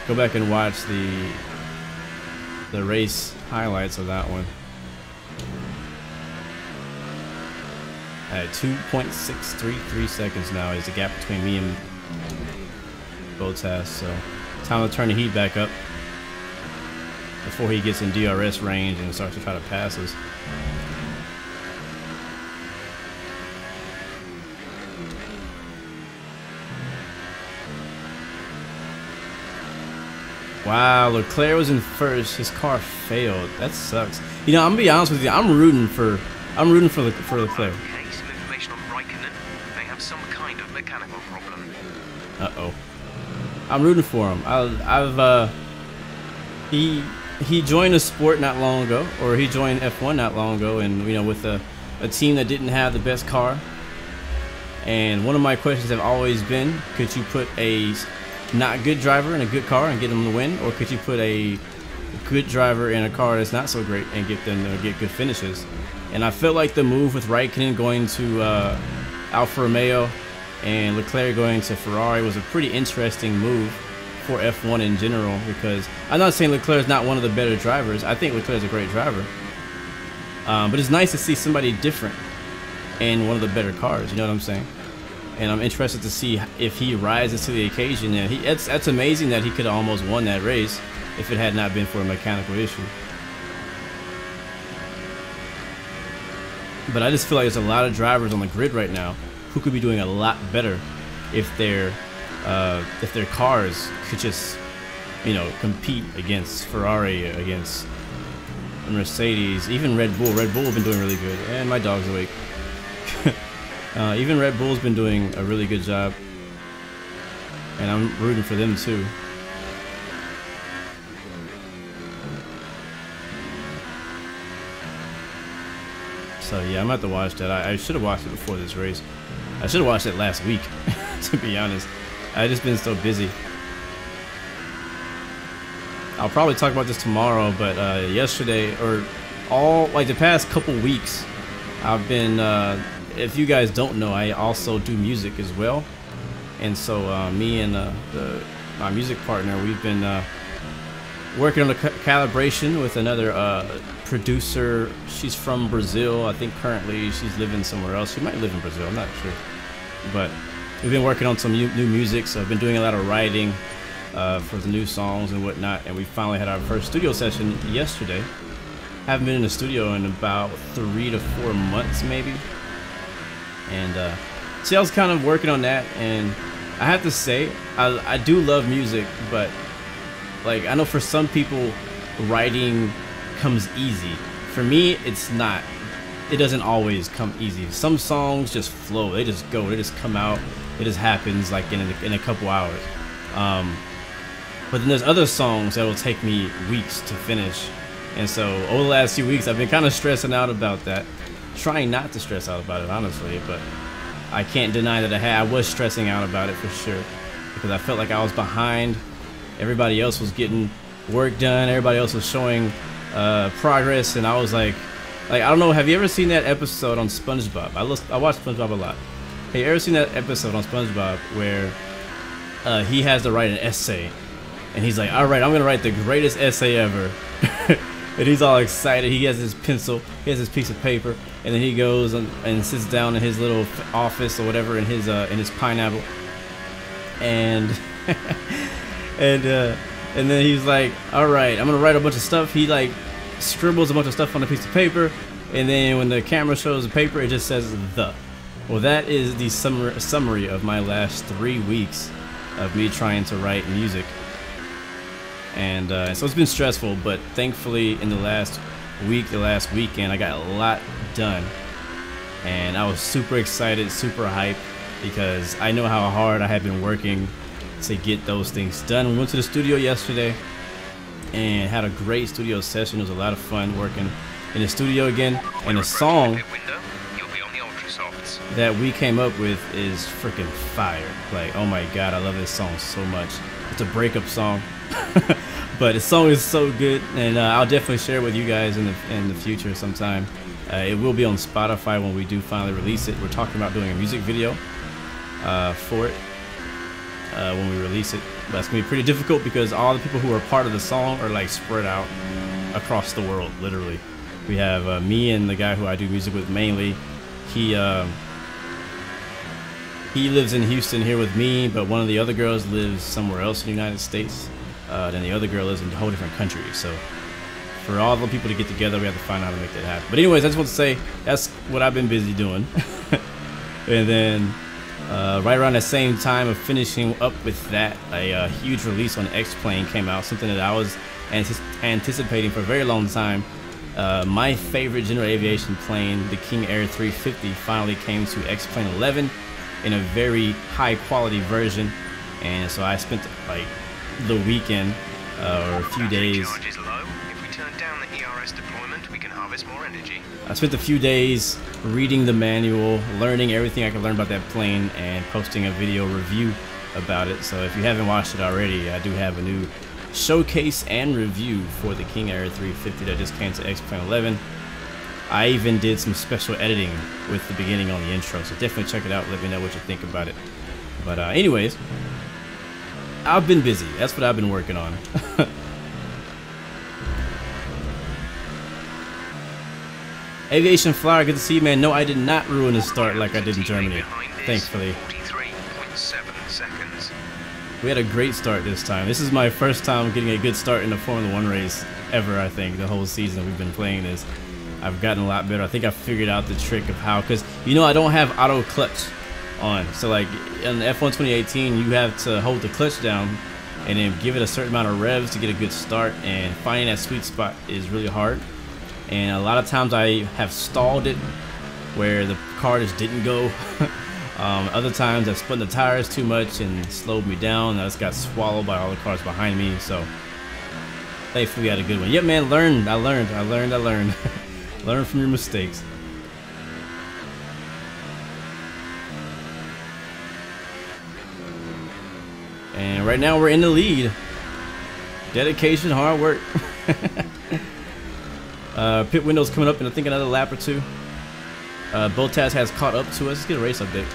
go back and watch the race highlights of that one. At 2.633 seconds now is the gap between me and Bottas. So time to turn the heat back up before he gets in DRS range and starts to try to pass us. Wow, Leclerc was in first. His car failed. That sucks. You know, I'm gonna be honest with you. I'm rooting for Leclerc. Okay, some information on Raikkonen. They have some kind of mechanical problem. Uh-oh. I'm rooting for him. He joined a sport not long ago, or he joined F1 not long ago, and you know, with a team that didn't have the best car. And one of my questions have always been, could you put a not good driver in a good car and get them to win, or could you put a good driver in a car that's not so great and get them to get good finishes? And I felt like the move with Raikkonen going to Alfa Romeo and Leclerc going to Ferrari was a pretty interesting move for F1 in general, because I'm not saying Leclerc is not one of the better drivers. I think Leclerc is a great driver, but it's nice to see somebody different in one of the better cars, you know what I'm saying? And I'm interested to see if he rises to the occasion. And that's amazing that he could have almost won that race if it had not been for a mechanical issue. But I just feel like there's a lot of drivers on the grid right now who could be doing a lot better if their cars could just, you know, compete against Ferrari, against Mercedes, even Red Bull. Red Bull have been doing really good. And my dog's awake. Even Red Bull's been doing a really good job, and I'm rooting for them too. So yeah, I'm gonna have to watch that. I should have watched it before this race. I should have watched it last week, to be honest. I've just been so busy. I'll probably talk about this tomorrow, but yesterday, or like the past couple weeks, I've been, if you guys don't know, I also do music as well. And so me and my music partner, we've been working on a calibration with another producer. She's from Brazil. I think currently she's living somewhere else. She might live in Brazil, I'm not sure. But we've been working on some new music, so I've been doing a lot of writing for the new songs and whatnot. And we finally had our first studio session yesterday. Haven't been in the studio in about 3 to 4 months maybe. And so I was kind of working on that, and I have to say I do love music, but like I know for some people writing comes easy. For me, it's not. It doesn't always come easy. Some songs just flow. They just go. They just come out. It just happens like in a couple hours. But then there's other songs that will take me weeks to finish. And so over the last few weeks, I've been kind of stressing out about that. Trying not to stress out about it, honestly. But I can't deny that I was stressing out about it for sure. Because I felt like I was behind. Everybody else was getting work done. Everybody else was showing progress. And I was like, I don't know, have you ever seen that episode on SpongeBob? I watch SpongeBob a lot. Have you ever seen that episode on SpongeBob where he has to write an essay? And he's like, all right, I'm going to write the greatest essay ever. And he's all excited. He has his pencil. He has his piece of paper. And then he goes and sits down in his little office or whatever in his pineapple. And and then he's like, all right, I'm going to write a bunch of stuff. He like scribbles a bunch of stuff on a piece of paper. And then when the camera shows the paper, it just says the. Well, that is the summary of my last 3 weeks of me trying to write music. And so it's been stressful, but thankfully in the last weekend, I got a lot done. And I was super excited, super hyped, because I know how hard I had been working to get those things done. We went to the studio yesterday and had a great studio session. It was a lot of fun working in the studio again. And the song that we came up with is freaking fire. Like, oh my god, I love this song so much. It's a breakup song. But the song is so good, and I'll definitely share it with you guys in the future sometime. It will be on Spotify when we do finally release it. We're talking about doing a music video for it when we release it. But it's gonna be pretty difficult because all the people who are part of the song are like spread out across the world, literally. We have me and the guy who I do music with mainly. He lives in Houston here with me, but one of the other girls lives somewhere else in the United States. Then the other girl lives in a whole different country. So for all the people to get together, we have to find out how to make that happen. But anyways, I just want to say that's what I've been busy doing. And then right around the same time of finishing up with that, a huge release on X-Plane came out, something that I was anticipating for a very long time. My favorite general aviation plane, the King Air 350, finally came to X-Plane 11 in a very high quality version. And so I spent like the weekend or a few days. If we turn down the ERS deployment, we can harvest more energy. I spent a few days reading the manual, learning everything I could learn about that plane, and posting a video review about it. So if you haven't watched it already, I do have a new showcase and review for the King Air 350 that just came to X-Plane 11. I even did some special editing with the beginning on the intro, so definitely check it out. Let me know what you think about it. But anyways, I've been busy. That's what I've been working on. Aviation Flyer, good to see you, man. No, I did not ruin the start like I did in Germany, thankfully. 43.7 seconds. We had a great start this time. This is my first time getting a good start in a Formula 1 race ever, I think, the whole season we've been playing this. I've gotten a lot better. I think I figured out the trick of how, because, you know, I don't have auto clutch on. So, like, in the F1 2018, you have to hold the clutch down and then give it a certain amount of revs to get a good start, and finding that sweet spot is really hard. And a lot of times I have stalled it where the car just didn't go. Other times I've spun the tires too much and slowed me down. I just got swallowed by all the cars behind me. So thankfully I had a good one. Yeah, man, I learned. Learn from your mistakes. And right now we're in the lead. Dedication, hard work. Pit window's coming up in I think another lap or two. Bottas has caught up to us. Let's get a race update.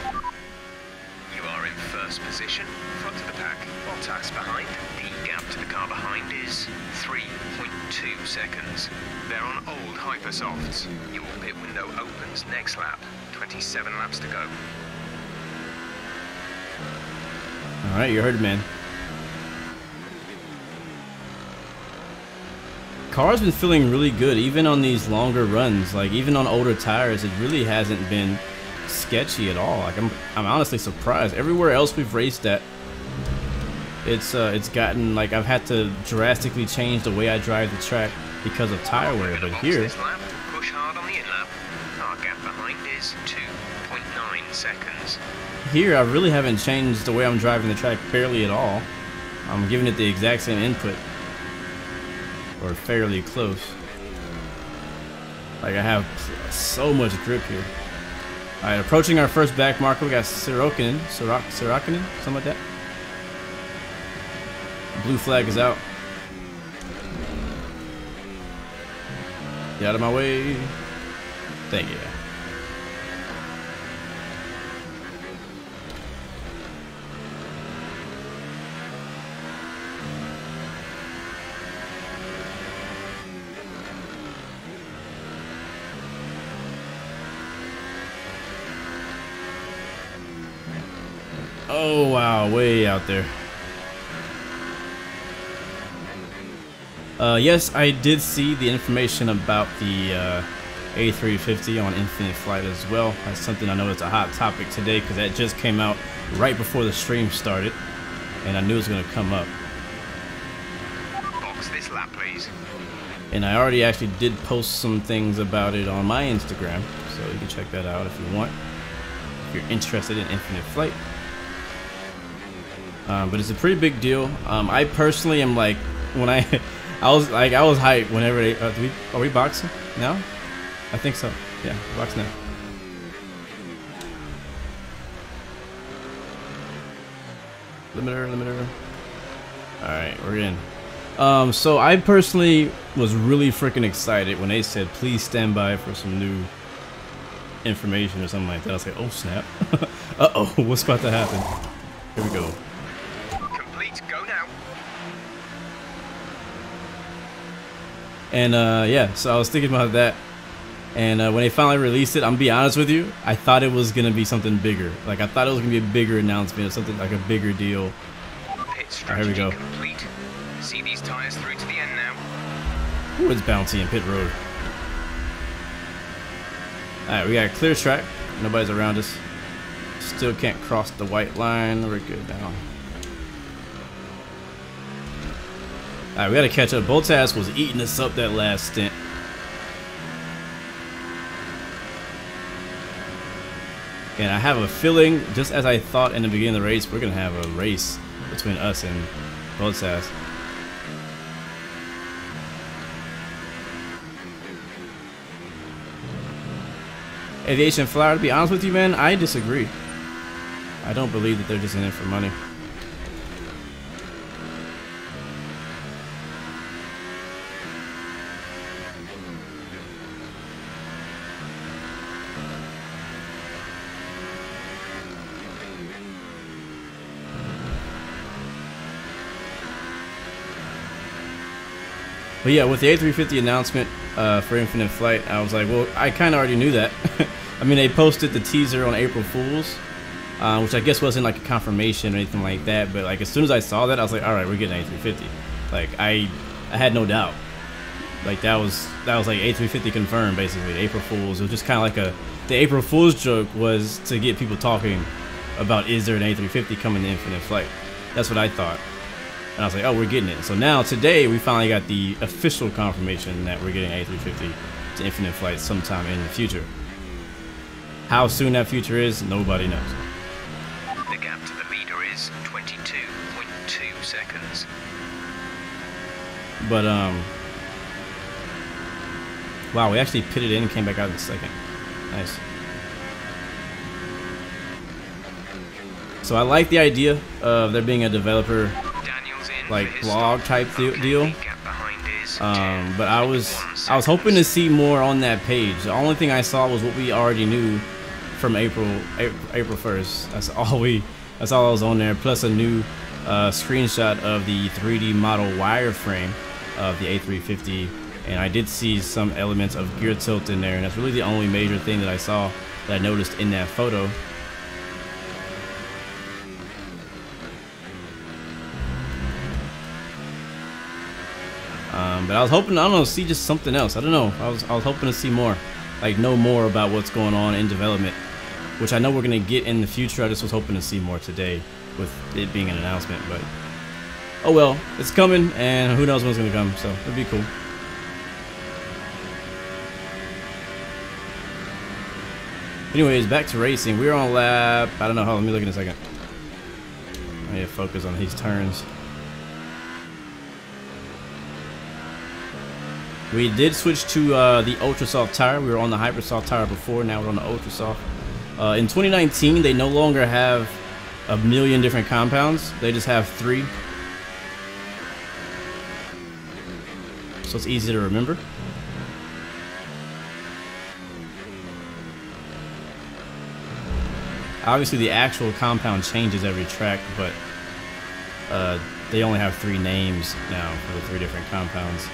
You are in first position, front of the pack. Bottas behind. The gap to the car behind is 3.2 seconds. They're on old Hypersofts. Your pit window opens next lap. 27 laps to go. All right, you heard it, man. car's been feeling really good, even on these longer runs. Like even on older tires, it really hasn't been sketchy at all. Like I'm honestly surprised. Everywhere else we've raced at, it's gotten like I've had to drastically change the way I drive the track because of tire wear. But here, push hard on the in-lap. Our gap behind is 2.9 seconds. Here I really haven't changed the way I'm driving the track barely at all. I'm giving it the exact same input, or fairly close. Like I have so much grip here. All right, approaching our first back marker. We got Sirokinen, something like that. Blue flag is out. Get out of my way. Thank you. Oh wow, way out there. Yes, I did see the information about the A350 on Infinite Flight as well. That's something I know is a hot topic today because that just came out right before the stream started, and I knew it was going to come up. Box this lap, please. And I already actually did post some things about it on my Instagram, so you can check that out if you want, if you're interested in Infinite Flight. But it's a pretty big deal. I personally am like, when I was hyped whenever they are we boxing now? I think so. Yeah, box now. Limiter. All right, we're in. So I personally was really freaking excited when they said please stand by for some new information or something like that. I was like, oh snap. Uh-oh, what's about to happen? Here we go. And yeah, so I was thinking about that, and when they finally released it, I'm gonna be honest with you, I thought it was gonna be something bigger. Like I thought it was gonna be a bigger announcement or something like a bigger deal. Right, here we go. Complete. See these tires through to the end now. Ooh, it's bouncy in pit road. All right, we got a clear track. Nobody's around us. Still can't cross the white line. We're good now. Alright, we gotta catch up. Bottas was eating us up that last stint. And I have a feeling, just as I thought in the beginning of the race, we're gonna have a race between us and Bottas. Aviation Flyer, to be honest with you, man, I disagree. I don't believe that they're just in it for money. But yeah, with the A350 announcement for Infinite Flight, I was like, well, I kind of already knew that. I mean, they posted the teaser on April Fool's, which I guess wasn't like a confirmation or anything like that. But like as soon as I saw that, I was like, all right, we're getting A350. Like I had no doubt. Like that was like A350 confirmed, basically. April Fool's. It was just kind of like the April Fool's joke was to get people talking about, is there an A350 coming to Infinite Flight? That's what I thought. And I was like, oh, we're getting it. So now, today, we finally got the official confirmation that we're getting A350 to Infinite Flight sometime in the future. How soon that future is, nobody knows. The gap to the leader is 22.2 seconds. But, wow, we actually pitted in and came back out in a second. Nice. So I like the idea of there being a developer like blog type deal, but I was hoping to see more on that page. The only thing I saw was what we already knew from April 1st. That's all that was on there, plus a new screenshot of the 3D model wireframe of the A350, and I did see some elements of gear tilt in there, and that's really the only major thing that I saw that I noticed in that photo. But I was hoping, I don't know, see just something else. I don't know. I was hoping to see more, like know more about what's going on in development, which I know we're gonna get in the future. I just was hoping to see more today with it being an announcement, but oh well, it's coming, and who knows when it's gonna come, so it'll be cool. Anyways, back to racing. We're on lap, I don't know how, let me look in a second. I need to focus on these turns. We did switch to the Ultra Soft tire. We were on the Hyper Soft tire before, now we're on the Ultra Soft. In 2019, they no longer have a million different compounds. They just have 3. So it's easy to remember. Obviously, the actual compound changes every track, but they only have 3 names now for the 3 different compounds.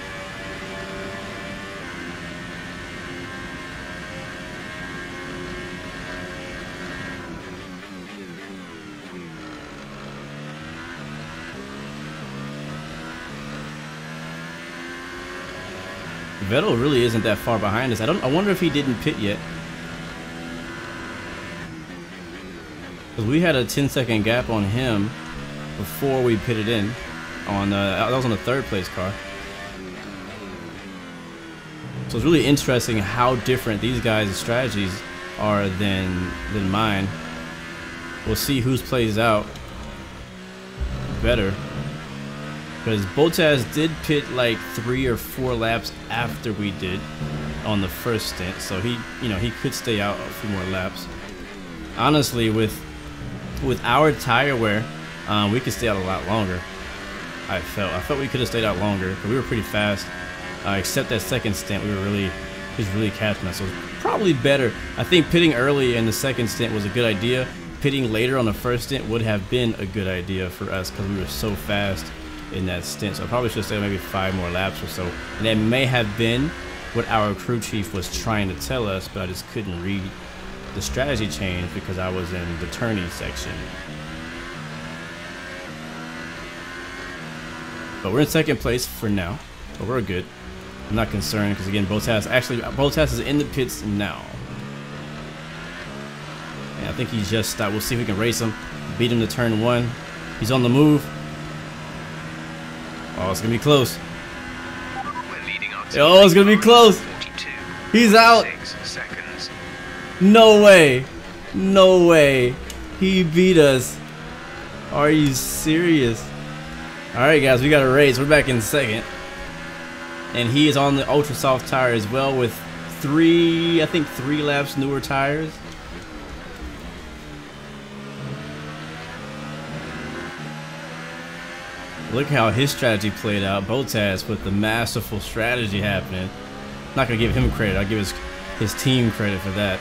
Vettel really isn't that far behind us. I wonder if he didn't pit yet. Because we had a 10-second gap on him before we pitted in. That was on the 3rd place car. So it's really interesting how different these guys' strategies are than mine. We'll see whose plays out better. Because Bottas did pit like 3 or 4 laps after we did on the first stint, so he could stay out a few more laps. Honestly, with our tire wear, we could stay out a lot longer. I felt we could have stayed out longer because we were pretty fast. Except that second stint, he was really catching us. So it was probably better. I think pitting early in the second stint was a good idea. Pitting later on the first stint would have been a good idea for us because we were so fast in that stint. So I probably should have stayed maybe 5 more laps or so. And that may have been what our crew chief was trying to tell us, but I just couldn't read the strategy change because I was in the turning section. But we're in 2nd place for now, but we're good. I'm not concerned because again, Bottas is in the pits now. And I think he's just stopped. We'll see if we can race him, beat him to turn 1. He's on the move. Oh, it's gonna be close. Oh, it's gonna be close. He's out. 6 seconds. No way. No way. He beat us. Are you serious? Alright guys, we got a race. We're back in 2nd. And he is on the Ultra Soft tire as well with 3 laps newer tires. Look how his strategy played out. Bottas with the masterful strategy happening. Not gonna give him credit. I'll give his team credit for that.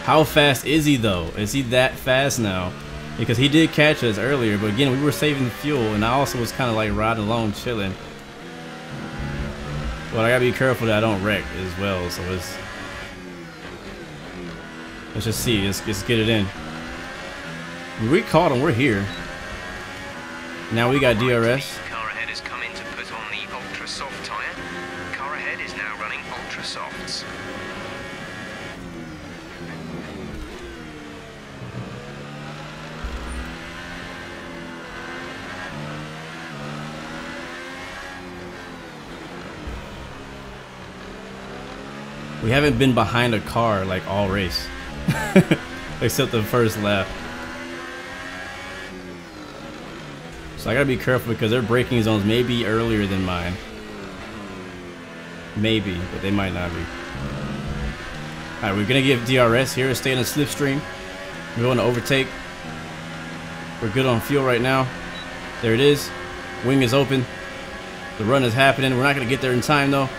How fast is he though? Is he that fast now? Because he did catch us earlier, but again, we were saving fuel, and I also was kind of like riding along, chilling. But I gotta be careful that I don't wreck as well. So let's just see. Let's get it in. We caught him. We're here. Now we got DRS. Car ahead has come in to put on the Ultra Soft tyre. Car ahead is now running Ultra Softs. We haven't been behind a car like all race. Except the first lap. So I gotta be careful because their braking zones may be earlier than mine. Maybe, but they might not be. Alright, we're gonna give DRS here, stay in a slipstream. We're going to overtake. We're good on fuel right now. There it is. Wing is open. The run is happening. We're not gonna get there in time though.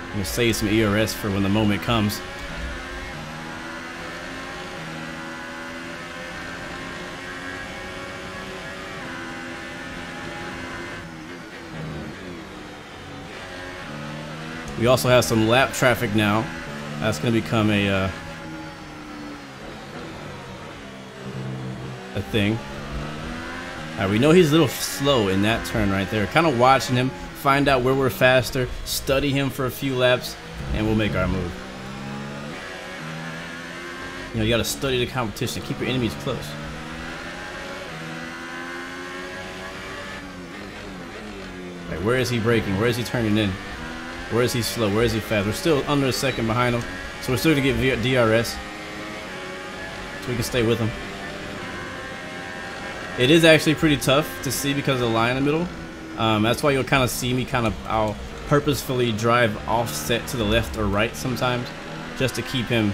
I'm gonna save some ERS for when the moment comes. We also have some lap traffic now. That's going to become a thing. Alright, we know he's a little slow in that turn right there. Kind of watching him, find out where we're faster, study him for a few laps, and we'll make our move. You know, you gotta study the competition, keep your enemies close. Right, where is he braking? Where is he turning in? Where is he slow? Where is he fast? We're still under a second behind him, so we're still gonna get DRS, so we can stay with him. It is actually pretty tough to see because of the line in the middle. That's why you'll kind of see me I'll purposefully drive offset to the left or right sometimes, just to keep him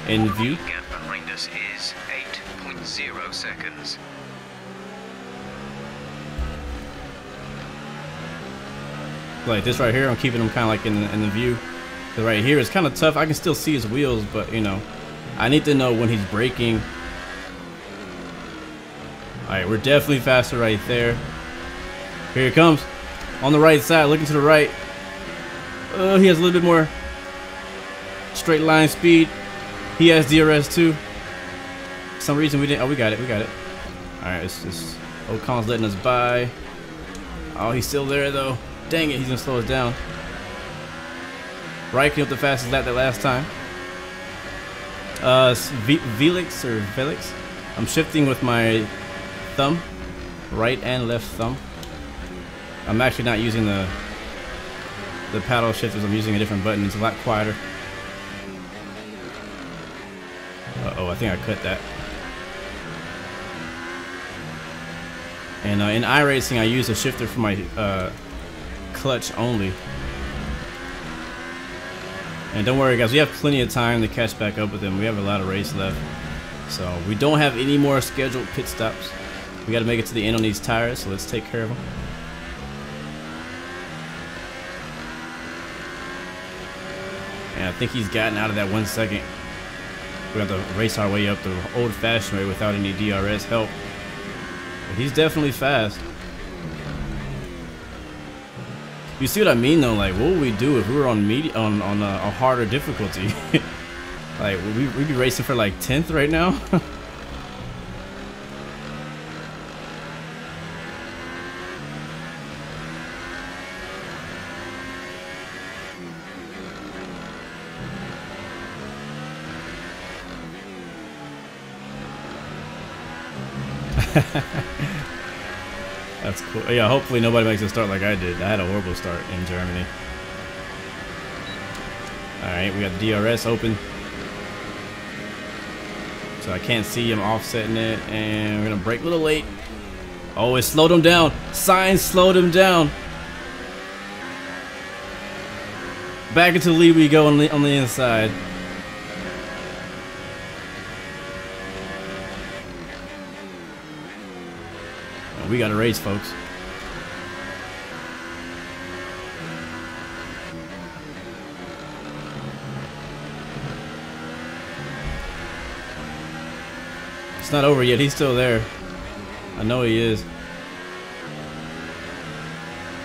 in view. The gap behind us is 8.0 seconds. Like this right here, I'm keeping him kind of like in the view. Cause right here it's kind of tough. I can still see his wheels, but you know, I need to know when he's braking. Alright, we're definitely faster right there. Here it comes. On the right side, looking to the right. He has a little bit more straight line speed. He has DRS too. For some reason we didn't. Oh, we got it. We got it. Alright, it's just Ocon's letting us by. Oh, he's still there though. Dang it, he's gonna slow us down. Right, up the fastest lap that last time. Velix or Velix. I'm shifting with my thumb, right and left thumb. I'm actually not using the paddle shifters. I'm using a different button. It's a lot quieter. Uh-oh, I think I cut that. And in iRacing, I use a shifter for my clutch only. And don't worry, guys. We have plenty of time to catch back up with them. We have a lot of race left, so we don't have any more scheduled pit stops. We got to make it to the end on these tires, so let's take care of them. And I think he's gotten out of that 1 second. We have to race our way up the old-fashioned way without any DRS help. But he's definitely fast. You see what I mean, though? Like, what would we do if we were on a harder difficulty? Like, we'd be racing for like 10th right now. That's cool. Yeah, hopefully nobody makes a start like I did. I had a horrible start in Germany. Alright, we got DRS open. So I can't see him offsetting it, and we're gonna brake a little late. Oh, it slowed him down. Signs slowed him down. Back into the lead we go on the inside. We got a race, folks. It's not over yet. He's still there. I know he is.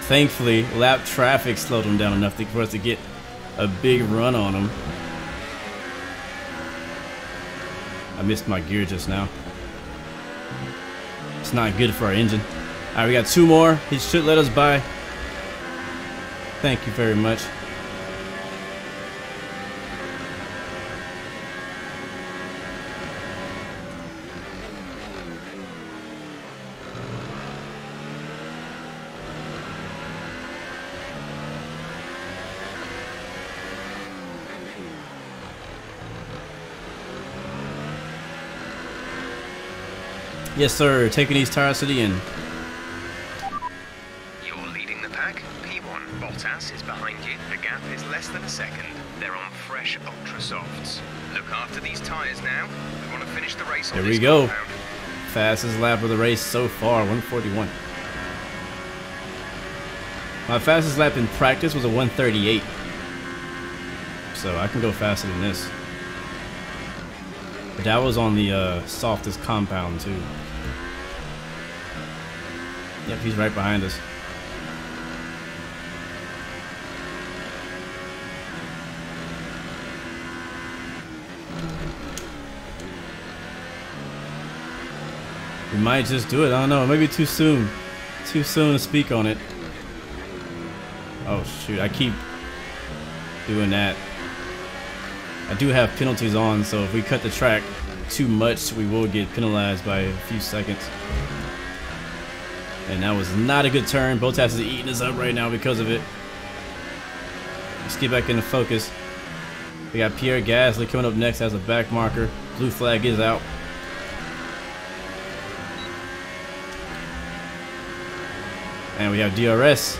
Thankfully, lap traffic slowed him down enough for us to get a big run on him. I missed my gear just now. It's not good for our engine. Alright, we got 2 more. He should let us by. Thank you very much. Yes, sir. Taking these tires to the end. You're leading the pack. P1 Bottas is behind you. The gap is less than a second. They're on fresh ultra softs. Look after these tires now. We want to finish the race on There we go. Fastest lap of the race so far, 141. My fastest lap in practice was a 138. So I can go faster than this. But that was on the softest compound too. Yep, he's right behind us. We might just do it. I don't know. Maybe too soon. Too soon to speak on it. Oh shoot! I keep doing that. I do have penalties on, so if we cut the track too much, we will get penalized by a few seconds. And that was not a good turn. Bottas is eating us up right now because of it. Let's get back into focus. We got Pierre Gasly coming up next as a back marker. Blue flag is out. And we have DRS.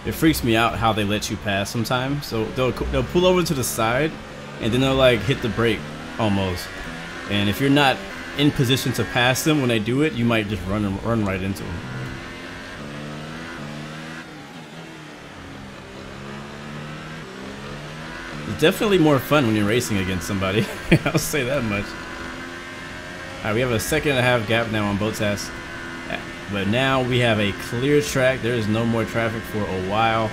It freaks me out how they let you pass sometimes. So they'll pull over to the side and then they'll like hit the brake almost. And if you're not in position to pass them when they do it, you might just run right into them. It's definitely more fun when you're racing against somebody. I'll say that much. Alright, we have a 1.5 second gap now on Bottas. But now we have a clear track. There is no more traffic for a while.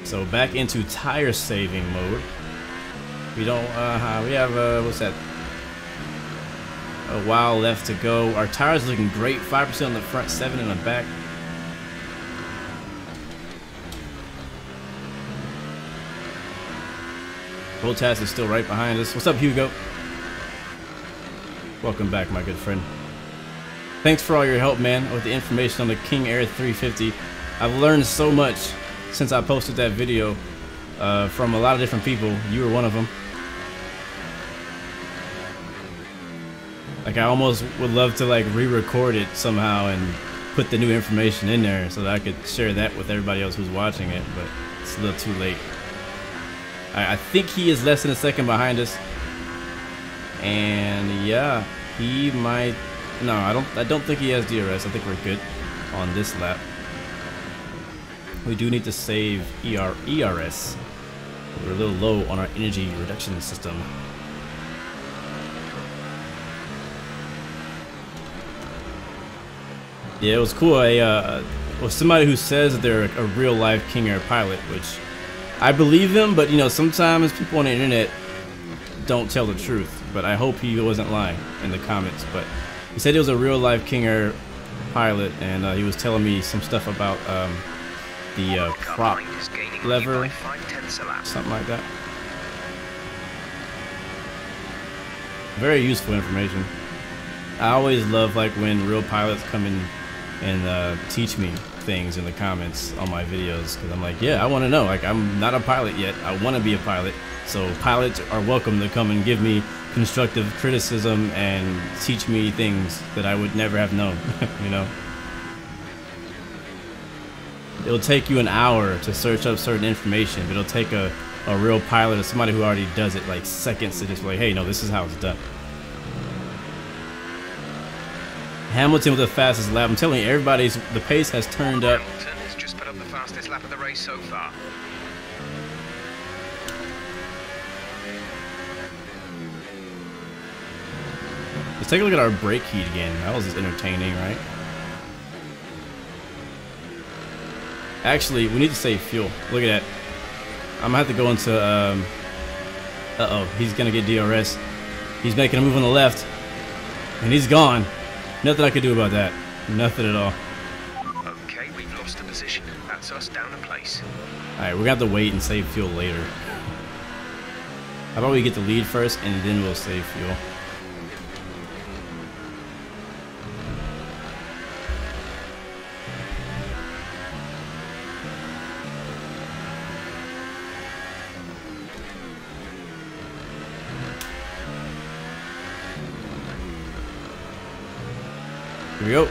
So back into tire saving mode. We don't, we have, what's that? A while left to go. Our tires looking great. 5% on the front, 7% in the back. Bottas is still right behind us. What's up, Hugo? Welcome back, my good friend. Thanks for all your help, man, with the information on the King Air 350. I've learned so much since I posted that video from a lot of different people. You were one of them. Like, I almost would love to like re-record it somehow and put the new information in there so that I could share that with everybody else who's watching it, but it's a little too late. I think he is less than a second behind us. And yeah, he might. No, I don't think he has DRS. I think we're good on this lap. We do need to save ERS. We're a little low on our energy reduction system. Yeah, it was cool. Well, somebody who says that they're a real life King Air pilot, which I believe them, but you know, sometimes people on the internet don't tell the truth. But I hope he wasn't lying in the comments. But he said he was a real life King Air pilot, and he was telling me some stuff about the prop lever, something like that. Very useful information. I always love like when real pilots come in and teach me things in the comments on my videos, because I'm like, yeah, I want to know. Like, I'm not a pilot yet. I want to be a pilot. So pilots are welcome to come and give me constructive criticism and teach me things that I would never have known. You know, it'll take you an hour to search up certain information, but it'll take a real pilot or somebody who already does it like seconds to just be like, hey, no, this is how it's done. Hamilton with the fastest lap. I'm telling you, the pace has turned up. Hamilton has just put up the fastest lap of the race so far. Let's take a look at our brake heat again. That was just entertaining, right? Actually, we need to save fuel. Look at that. I'm gonna have to go into uh-oh, he's gonna get DRS. He's making a move on the left, and he's gone. Nothing I could do about that. Nothing at all. Okay, we've lost the position. That's us down a place. Alright, we're gonna have to wait and save fuel later. How about we get the lead first, and then we'll save fuel. Here we go.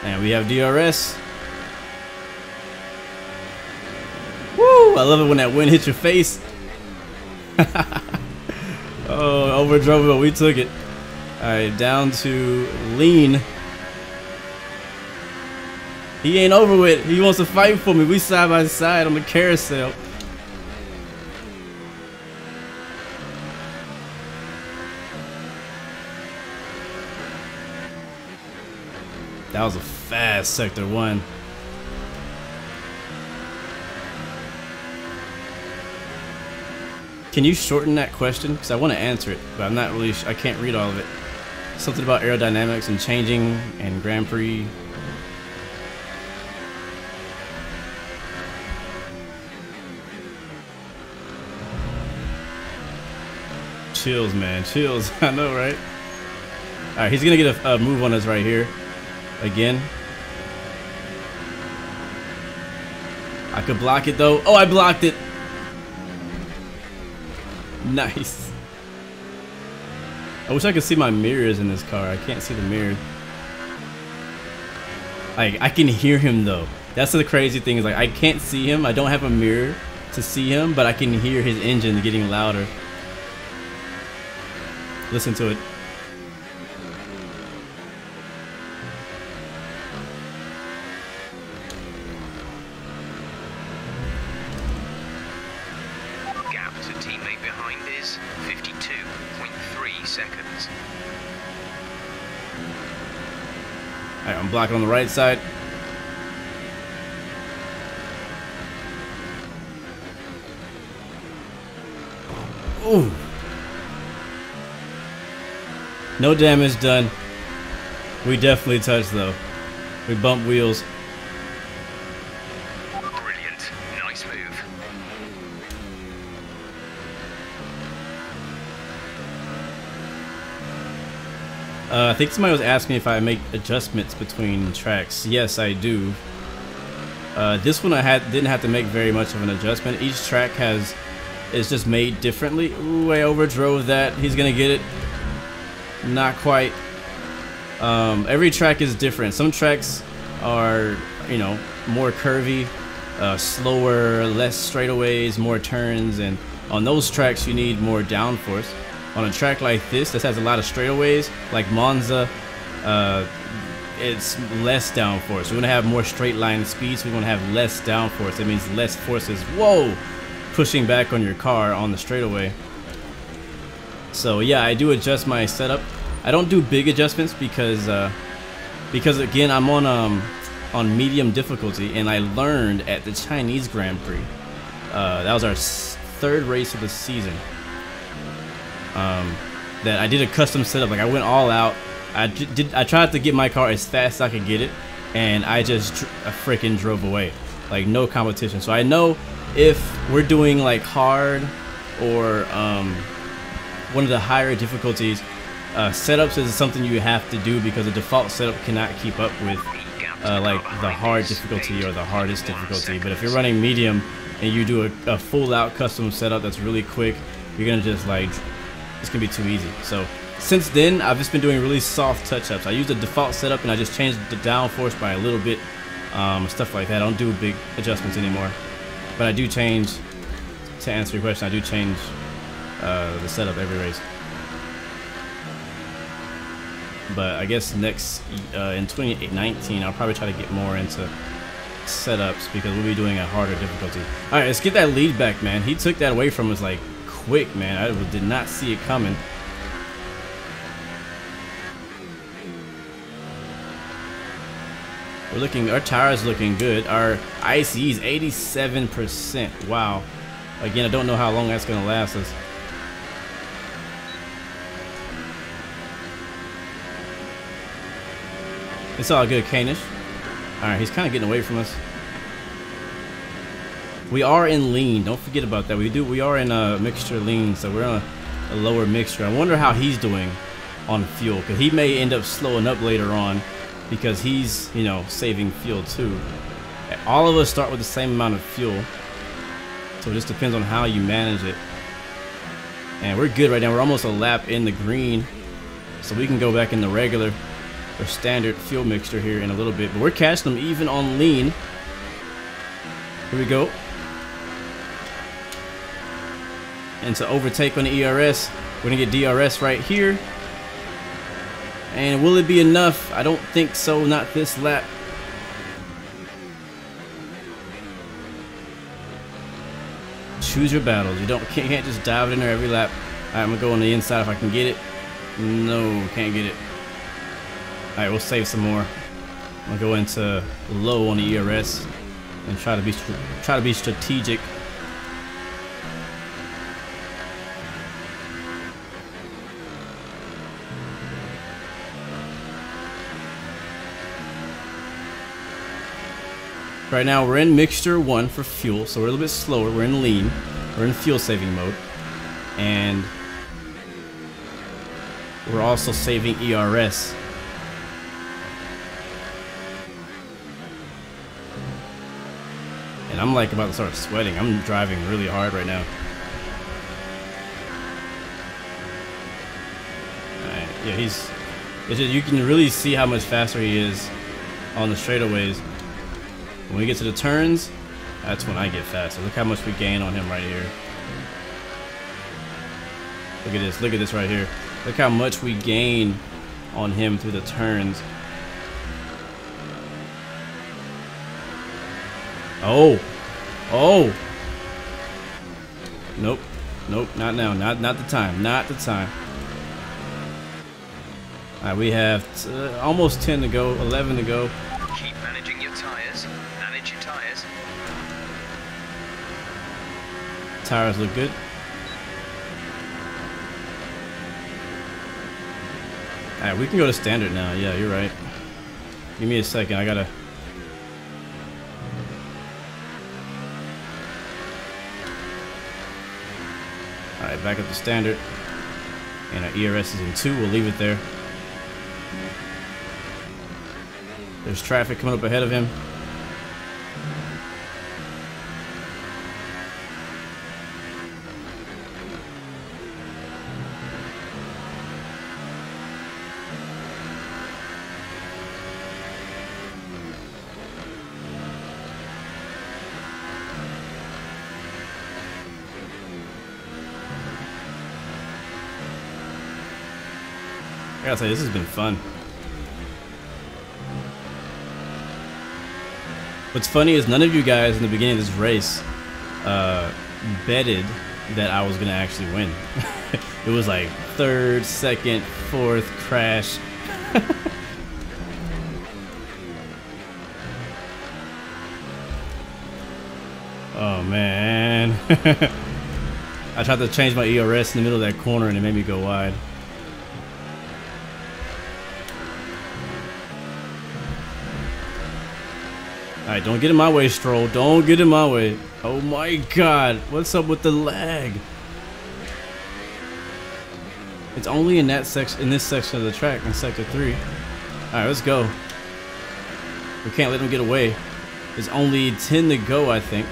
And we have DRS. Woo! I love it when that wind hits your face. Oh, overdrove it, but we took it. Alright, down to lean. He ain't over with. He wants to fight for me. We side by side on the carousel. That was a fast sector 1. Can you shorten that question? Because I want to answer it, but I'm not really, I can't read all of it. Something about aerodynamics and changing and Grand Prix. Chills, man, chills. I know, right? All right, he's gonna get a move on us right here. Again. I could block it though. Oh, I blocked it. Nice. I wish I could see my mirrors in this car. I can't see the mirror. Like, I can hear him though. That's the crazy thing, is like I can't see him. I don't have a mirror to see him, but I can hear his engine getting louder. Listen to it. Gap to teammate behind is 52.3 seconds. Alright, I'm blocking on the right side. Ooh. No damage done. We definitely touched though. We bumped wheels. Brilliant. Nice move. I think somebody was asking if I make adjustments between tracks. Yes, I do. This one I didn't have to make very much of an adjustment. Each track is just made differently. Ooh, I overdrove that. He's gonna get it. Not quite. Every track is different. Some tracks are, you know, more curvy, slower, less straightaways, more turns, and on those tracks you need more downforce. On a track like this that has a lot of straightaways, like Monza, it's less downforce. We want to have more straight line speeds. We want to have less downforce. That means less forces. Whoa, pushing back on your car on the straightaway. So yeah, I do adjust my setup. I don't do big adjustments because again, I'm on medium difficulty, and I learned at the Chinese Grand Prix. That was our third race of the season. That I did a custom setup. Like, I went all out. I tried to get my car as fast as I could get it, and I just freaking drove away. Like, no competition. So I know if we're doing like hard or one of the higher difficulties, setups is something you have to do because the default setup cannot keep up with like the hard difficulty or the hardest difficulty. But if you're running medium and you do a full out custom setup that's really quick, you're gonna just like, it's gonna be too easy. So since then, I've just been doing really soft touch-ups. I use the default setup and I just changed the downforce by a little bit, stuff like that. I don't do big adjustments anymore, but I do change. To answer your question, I do change the setup every race. But I guess next in 2019, I'll probably try to get more into setups because we'll be doing a harder difficulty. All right, let's get that lead back, man. He took that away from us like quick, man. I did not see it coming. We're looking, our tires looking good. Our ICE is 87%. Wow. Again, I don't know how long that's gonna last us. It's all good, Kanish. Alright, he's kind of getting away from us. We are in lean. Don't forget about that. We are in a mixture lean, so we're on a lower mixture. I wonder how he's doing on fuel, because he may end up slowing up later on because he's, you know, saving fuel too. All of us start with the same amount of fuel, so it just depends on how you manage it. And we're good right now. We're almost a lap in the green, so we can go back in the regular or standard fuel mixture here in a little bit. But we're catching them even on lean. Here we go. And to overtake on the ERS, we're gonna get DRS right here. And will it be enough? I don't think so, not this lap. choose your battles. You can't just dive it in there every lap. Alright, I'm gonna go on the inside if I can get it. No, can't get it. Alright, we'll save some more. I'm gonna go into low on the ERS and try to be strategic. Right now we're in mixture 1 for fuel, so we're a little bit slower. We're in lean. We're in fuel saving mode. And we're also saving ERS. And I'm like about to start sweating. I'm driving really hard right now. Alright, yeah, it's just, you can really see how much faster he is on the straightaways. When we get to the turns, that's when I get faster. Look how much we gain on him right here. Look at this right here. Look how much we gain on him through the turns. Oh. Nope, not now, not the time, not the time. All right, we have almost 10 to go, 11 to go. Keep managing your tires. Manage your tires. Tires look good. All right, we can go to standard now. Yeah, you're right. Give me a second. I gotta. All right, back up to standard. And our ERS is in 2. We'll leave it there. There's traffic coming up ahead of him. I gotta say, this has been fun. What's funny is none of you guys in the beginning of this race betted that I was gonna actually win. It was like 3rd, 2nd, 4th, crash. Oh man. I tried to change my ERS in the middle of that corner and it made me go wide. Alright, don't get in my way, Stroll. Don't get in my way. Oh my god. What's up with the lag? It's only in that section, in this section of the track, in sector 3. Alright, let's go. We can't let them get away. There's only 10 to go, I think.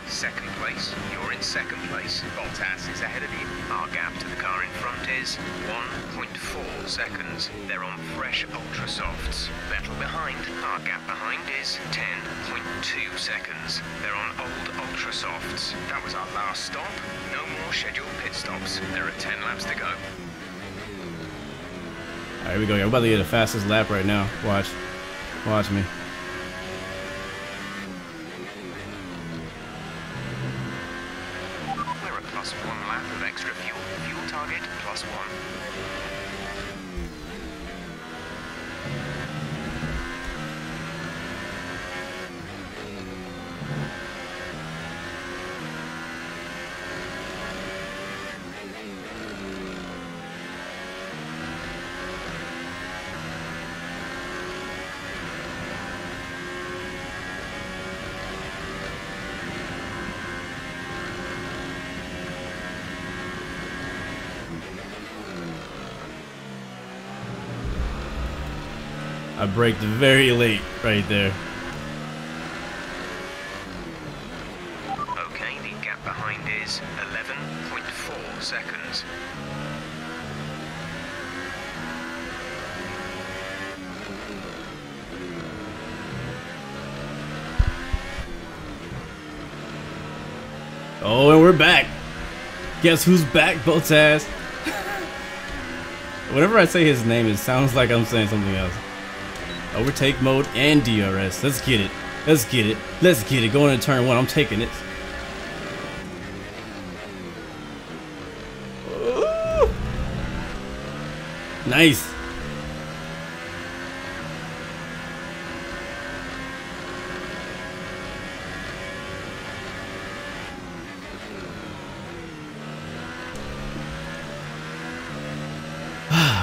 Second place. You're in second place. Bottas is ahead of you. Our gap to the car in front is 1.4 seconds. They're on fresh ultra softs. Vettel behind. Our gap behind is 10.2 seconds. They're on old ultra softs. That was our last stop. No more scheduled pit stops. There are 10 laps to go. Alright, here we go. I'm about to get the fastest lap right now. Watch. Watch me. We're a +1 lap of extra fuel. Fuel target +1. I braked very late right there. Okay, the gap behind is 11.4 seconds. Oh, and we're back. Guess who's back, Bottas? Whenever I say his name, it sounds like I'm saying something else. Overtake mode and DRS. Let's get it. Let's get it. Let's get it. Going into turn 1. I'm taking it. Ooh. Nice.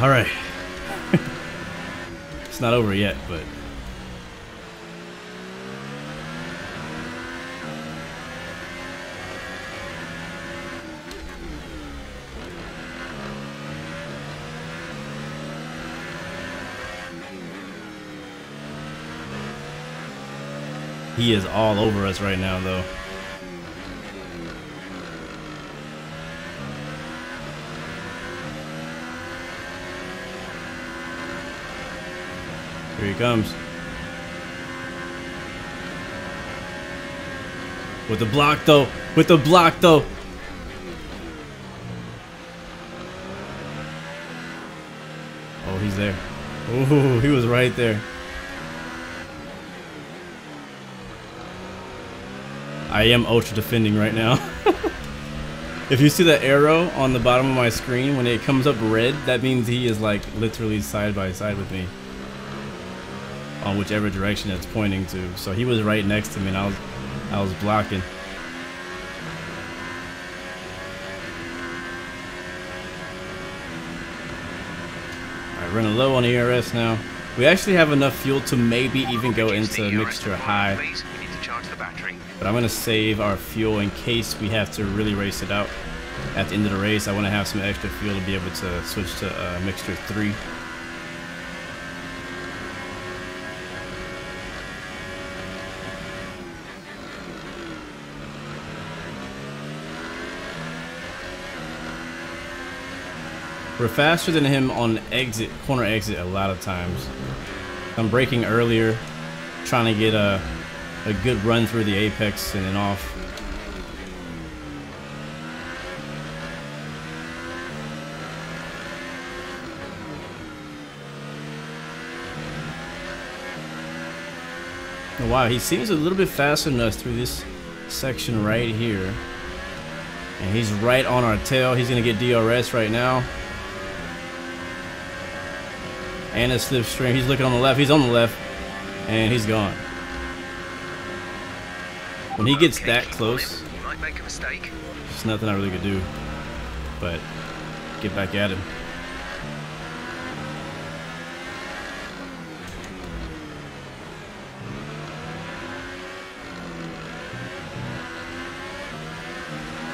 All right. It's not over yet, but he is all over us right now, though. Here he comes. With the block though. With the block though. Oh, he's there. Ooh, he was right there. I am ultra defending right now. If you see the arrow on the bottom of my screen, when it comes up red, that means he is like literally side by side with me. On whichever direction it's pointing to. So he was right next to me and I was blocking. Alright, running low on ERS now. We actually have enough fuel to maybe even go into mixture high. But I'm gonna save our fuel in case we have to really race it out. At the end of the race, I want to have some extra fuel to be able to switch to mixture 3. We're faster than him on exit, corner exit a lot of times. I'm braking earlier, trying to get a good run through the apex and then off. Oh, wow, he seems a little bit faster than us through this section right here. And he's right on our tail. He's gonna get DRS right now. And a slipstream. He's looking on the left. He's on the left. And he's gone. When he gets that close, you might make a mistake. There's nothing I really could do but get back at him.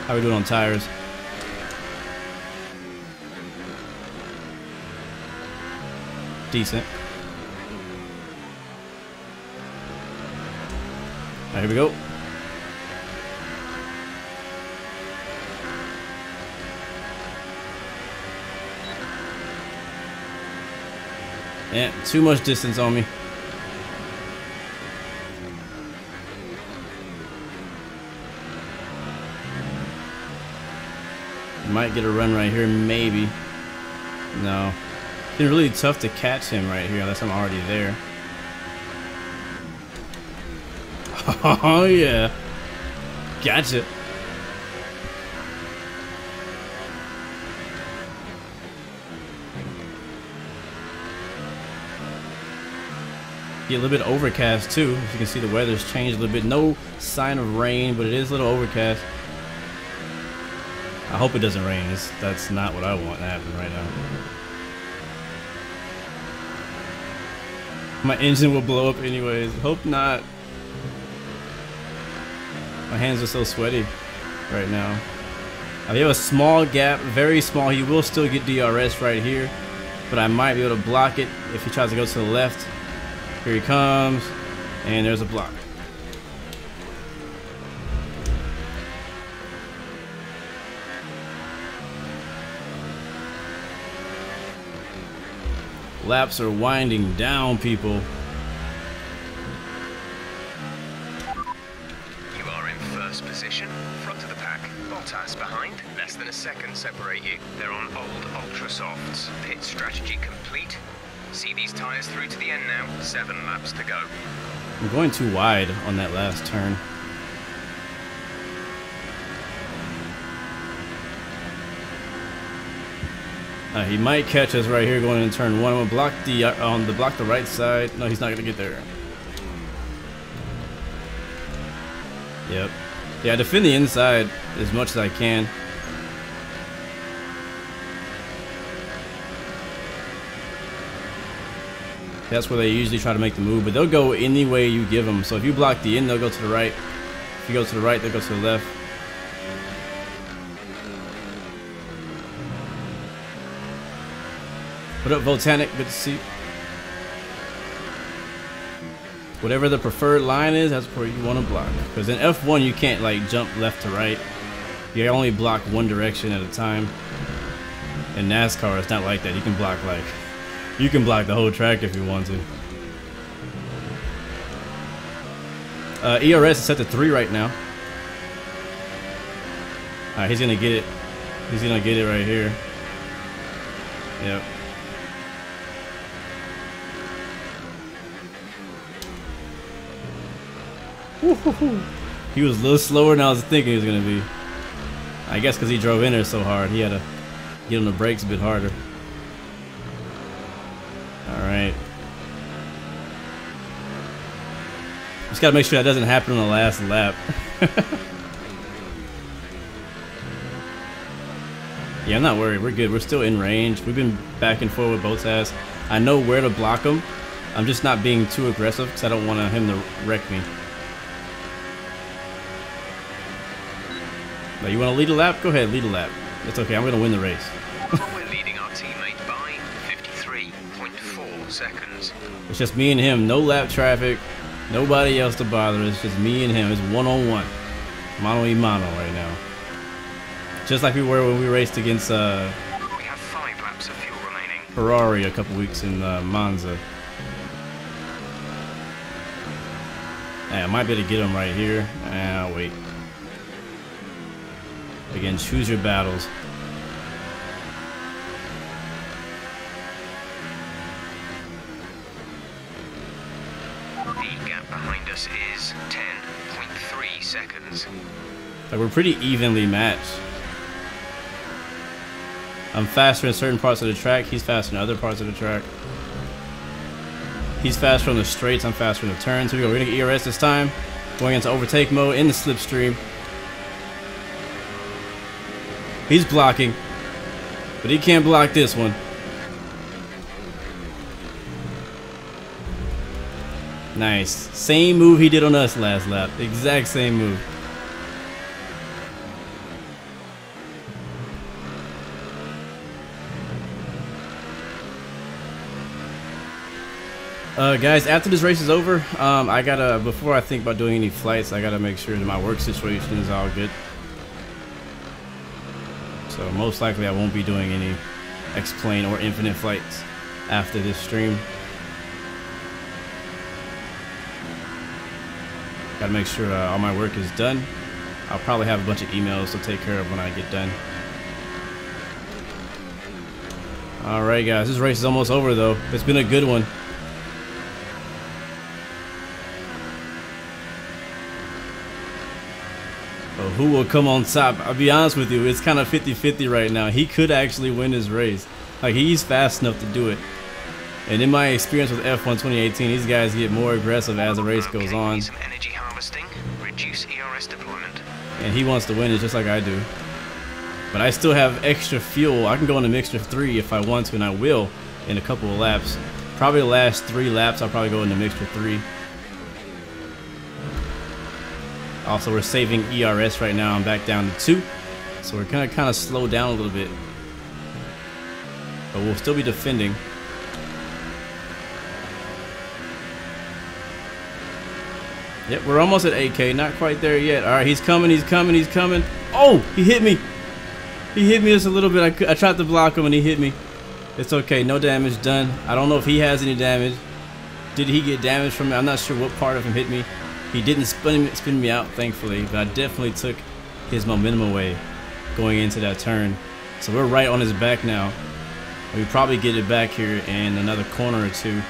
How we doing on tires? Decent. Alright, here we go. Yeah, too much distance on me. Might get a run right here, maybe. No. It's been really tough to catch him right here unless I'm already there. Oh yeah. Gotcha. Get a little bit overcast too. As you can see, the weather's changed a little bit. No sign of rain, but it is a little overcast. I hope it doesn't rain. That's not what I want to happen right now. My engine will blow up anyways. Hope not. My hands are so sweaty right now. If you have a small gap, very small, he will still get DRS right here. But I might be able to block it if he tries to go to the left. Here he comes. And there's a block. Laps are winding down, people. You are in first position, front of the pack. Bottas behind, less than a second separate you. They're on old ultra softs. Pit strategy complete. See these tyres through to the end now. 7 laps to go. I'm going too wide on that last turn. He might catch us right here going into turn 1. I'm gonna block the right side. No, he's not gonna get there. Yep. Yeah, defend the inside as much as I can. That's where they usually try to make the move, but they'll go any way you give them. So if you block the in, they'll go to the right. If you go to the right, they'll go to the left. What up, Voltanic? Good to see you. Whatever the preferred line is, that's where you want to block. Because in F1, you can't like jump left to right. You only block one direction at a time. In NASCAR, it's not like that. You can block the whole track if you want to. ERS is set to 3 right now. Alright, he's gonna get it. He's gonna get it right here. Yep. He was a little slower than I was thinking he was gonna be. I guess because he drove in there so hard, he had to get on the brakes a bit harder. Alright. Just gotta make sure that doesn't happen on the last lap. Yeah, I'm not worried. We're good. We're still in range. We've been back and forth with both sides. I know where to block him. I'm just not being too aggressive because I don't want him to wreck me. But you want to lead a lap? Go ahead, lead a lap. It's okay. I'm going to win the race. We're leading our teammate by 53.4 seconds. It's just me and him. No lap traffic. Nobody else to bother. It's just me and him. It's one-on-one. Mano y mano right now. Just like we were when we raced against we have 5 laps of fuel remaining. Ferrari a couple weeks in Monza. I might be able to get him right here. Wait. Again, choose your battles. The gap behind us is 10.3 seconds. Like, we're pretty evenly matched. I'm faster in certain parts of the track. He's faster in other parts of the track. He's faster on the straights. I'm faster in the turns. Here we go. We're going to get ERS this time. Going into overtake mode in the slipstream. He's blocking, but he can't block this one. Nice. Same move he did on us last lap. Exact same move. Guys, after this race is over, I gotta, before I think about doing any flights, I gotta make sure that my work situation is all good. So most likely I won't be doing any X-Plane or Infinite flights after this stream. Gotta make sure all my work is done. I'll probably have a bunch of emails to take care of when I get done. Alright guys, this race is almost over though. It's been a good one. Who will come on top? I'll be honest with you, it's kind of 50-50 right now. He could actually win this race. Like, he's fast enough to do it. And in my experience with F1 2018, these guys get more aggressive as the race goes on. Some energy harvesting, reduce ERS deployment. And he wants to win it just like I do. But I still have extra fuel. I can go into mixture 3 if I want to, and I will in a couple of laps. Probably the last 3 laps, I'll probably go into mixture 3. Also, we're saving ERS right now. I'm back down to 2. So we're gonna kind of slow down a little bit. But we'll still be defending. Yep, we're almost at 8K. Not quite there yet. All right, he's coming, he's coming, he's coming. Oh, he hit me. He hit me just a little bit. I tried to block him and he hit me. It's okay, no damage done. I don't know if he has any damage. Did he get damage from me? I'm not sure what part of him hit me. He didn't spin me out, thankfully, but I definitely took his momentum away going into that turn. So we're right on his back now. We probably get it back here in another corner or 2.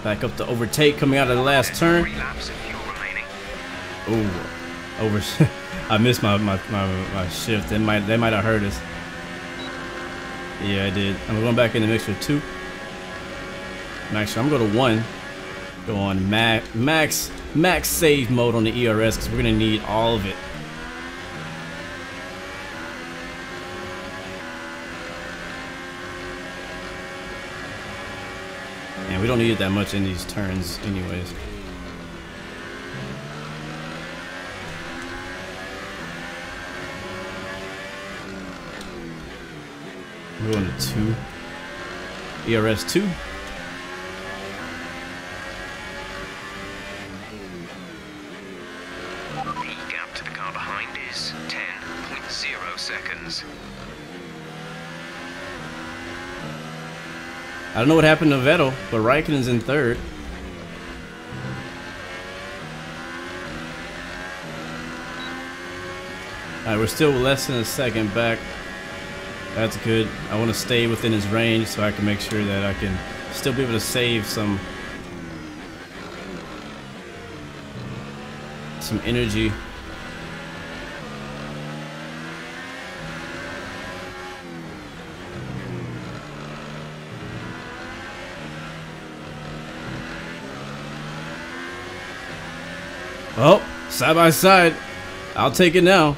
Back up to overtake coming out of the last turn. 3 laps of fuel remaining. Oh, over. I missed my shift. They might have hurt us. Yeah, I did. I'm going back in the mix with 2. Actually, I'm going to 1. Go on max save mode on the ERS because we're gonna need all of it. And we don't need it that much in these turns anyways. We're going to 2. ERS 2. The gap to the car behind is 10.0 seconds. I don't know what happened to Vettel, but Raikkonen's in 3rd. Alright, we're still less than a second back. That's good. I want to stay within his range so I can make sure that I can still be able to save some energy. Oh, side by side. I'll take it now.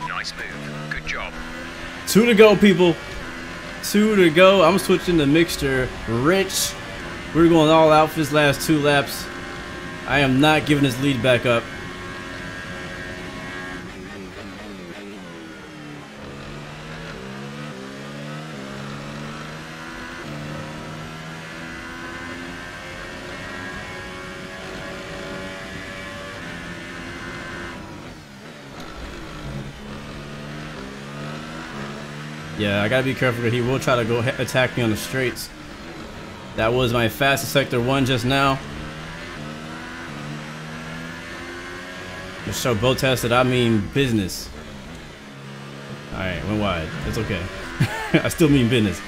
Nice move. Good job. 2 to go, people. 2 to go. I'm switching to mixture rich. We're going all out for this last 2 laps. I am not giving this lead back up. Yeah, I gotta be careful because he will try to go attack me on the straights. That was my fastest sector 1 just now. To show Bottas that I mean business. Alright, went wide. It's okay. I still mean business.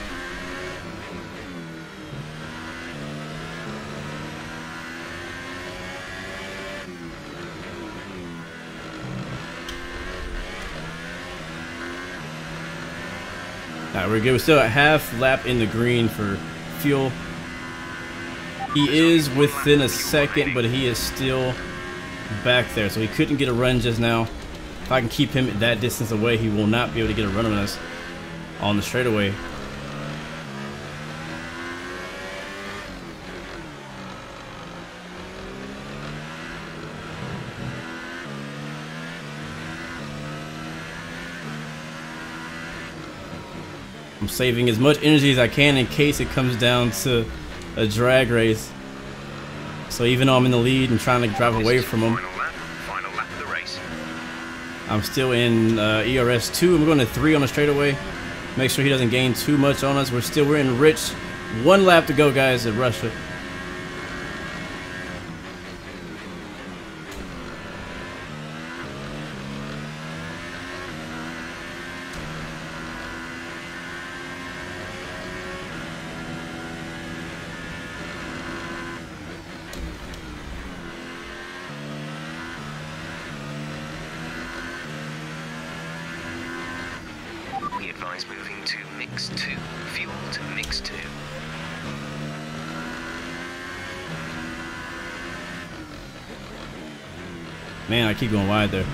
Alright, we're good. We're still at half lap in the green for fuel. He is within a second, but he is still back there, so he couldn't get a run just now. If I can keep him at that distance away, he will not be able to get a run on us on the straightaway. I'm saving as much energy as I can in case it comes down to a drag race. So even though I'm in the lead and trying to drive away from him, Final lap of the race. I'm still in ERS 2. I'm going to 3 on the straightaway. Make sure he doesn't gain too much on us. We're in rich. 1 lap to go, guys, at Russia. We advise moving to mix 2. Fuel to mix 2. Man, I keep going wide there.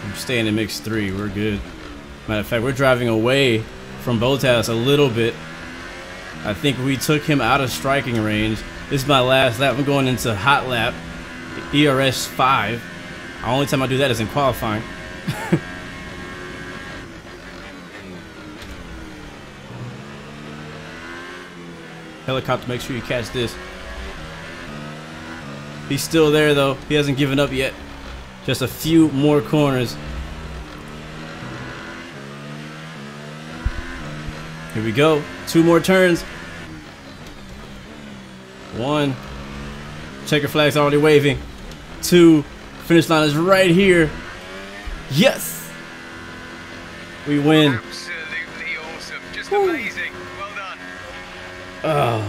I'm staying in mix 3. We're good. Matter of fact, we're driving away from Bottas a little bit. I think we took him out of striking range. This is my last lap. I'm going into hot lap, ERS 5. The only time I do that is in qualifying. Helicopter, make sure you catch this. He's still there though. He hasn't given up yet. Just a few more corners. Here we go. 2 more turns. 1. Checker flag's already waving. 2. Finish line is right here. Yes! We win. Absolutely awesome. Just amazing. Well done. Oh.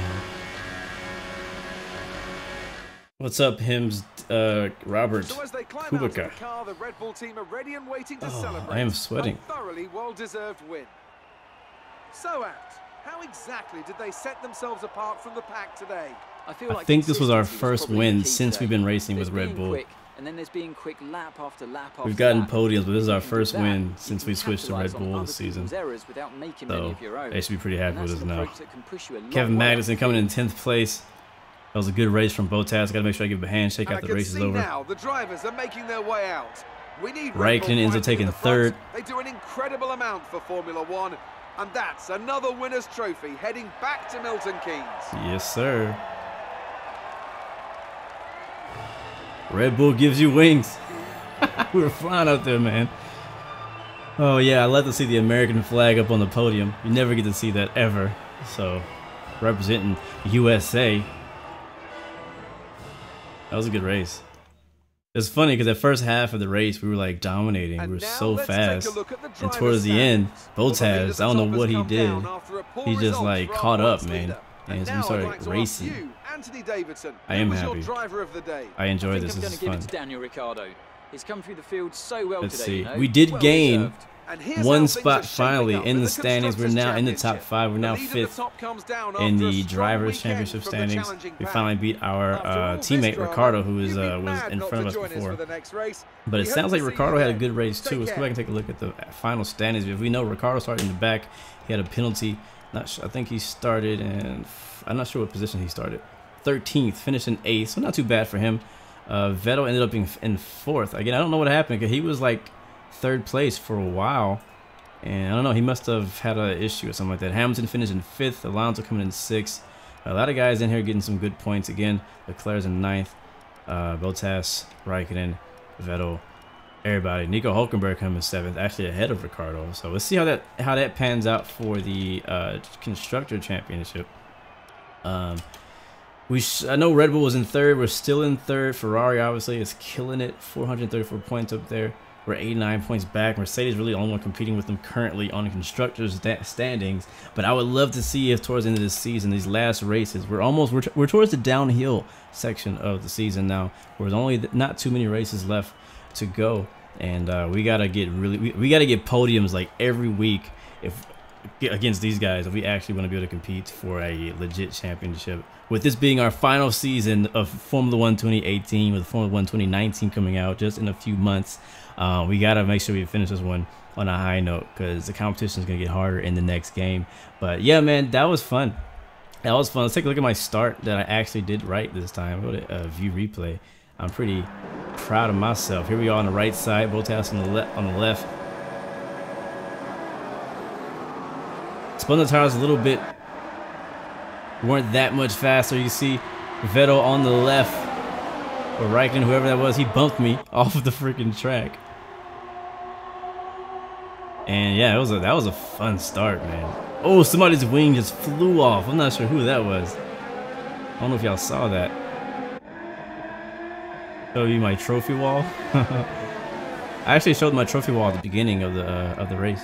What's up, Hims? Robert So as they climb out of the Kubica. car, the Red Bull team are ready and waiting to Oh, celebrate. I am sweating. A thoroughly well-deserved win. So, Apt, how exactly did they set themselves apart from the pack today? I feel I like think this was our consistency first probably the win key since today. we've been racing There's with Red being Bull. quick, and then there's being quick lap after lap after We've gotten lap. podiums, but this is our If you can do first that, win you since can we switched to Red capitalise on Bull other this season. people's errors without making many So of your own. they should be pretty happy And with that's us an now. approach that can push you a long Kevin way. Magnussen coming in 10th place. That was a good race from Bottas. Got to make sure I give him a handshake And after I the can race is see over. now the drivers are making their way out. We need Raikkonen ends up taking third. They do an incredible amount for Formula One, and that's another winner's trophy heading back to Milton Keynes. Yes, sir. Red Bull gives you wings. We were flying out there, man. Oh, yeah, I love to see the American flag up on the podium. You never get to see that ever. So, representing USA. That was a good race. It's funny because the first half of the race we were like dominating. And We were now so let's fast. take a look at the And driver's towards the end, standings. Well, the lead at Bottas, the I don't top know has what he come did. down after a poor He just result like for caught our up, race man. leader. And now we I'd started like to ask racing. you, Anthony Davidson, I am who was happy. your driver of the day? I enjoy I this. think I'm This going is to give fun. it to Daniel Ricciardo. He's come through the field so well Let's today. see. You know? We did Well gain deserved. And here's how one things spot are shaping finally up in the the standings. We're Constructors' now in the top Championship. 5. We're now The lead at the 5th top comes down in after a the strong Drivers' weekend Championship from the standings. challenging We pack. finally beat our After all this teammate drama, Ricardo, who was you'd be in mad front of not us to join before. for the next race. But it We sounds hope like to see Ricardo you had a then. good race too. Take Let's go back and take a look at the final standings. If we know Ricardo started in the back, he had a penalty. Not sure, I think he started in, I'm not sure what position he started. 13th, finished in 8th, so not too bad for him. Vettel ended up being in 4th. Again, I don't know what happened because he was like 3rd place for a while. And I don't know, he must have had an issue or something like that. Hamilton finished in 5th, Alonso coming in 6th. A lot of guys in here getting some good points again. Leclerc's in 9th. Bottas, Raikkonen, Vettel, everybody. Nico Hülkenberg coming in 7th, actually ahead of Ricardo. So let's see how that pans out for the Constructor Championship. I know Red Bull was in 3rd. We're still in 3rd. Ferrari obviously is killing it. 434 points up there. We're 89 points back. Mercedes really the only one competing with them currently on the constructors standings. But I would love to see if towards the end of this season, these last races, we're towards the downhill section of the season now. Where there's only not too many races left to go, and we gotta get we gotta get podiums like every week against these guys if we actually want to be able to compete for a legit championship. With this being our final season of Formula 1 2018, with Formula 1 2019 coming out just in a few months, we gotta make sure we finish this one on a high note because the competition is gonna get harder in the next game. But yeah, man, that was fun. That was fun. Let's take a look at my start that I actually did right this time. Go to view replay. I'm pretty proud of myself. Here we are on the right side, Bottas on the left. Spun the tires a little bit. Weren't that much faster. You see Vettel on the left, or Raikkonen, whoever that was, he bumped me off of the freaking track. And yeah, that was a fun start, man. Oh, somebody's wing just flew off. I'm not sure who that was. I don't know if y'all saw that. Show you my trophy wall. I actually showed my trophy wall at the beginning of the race.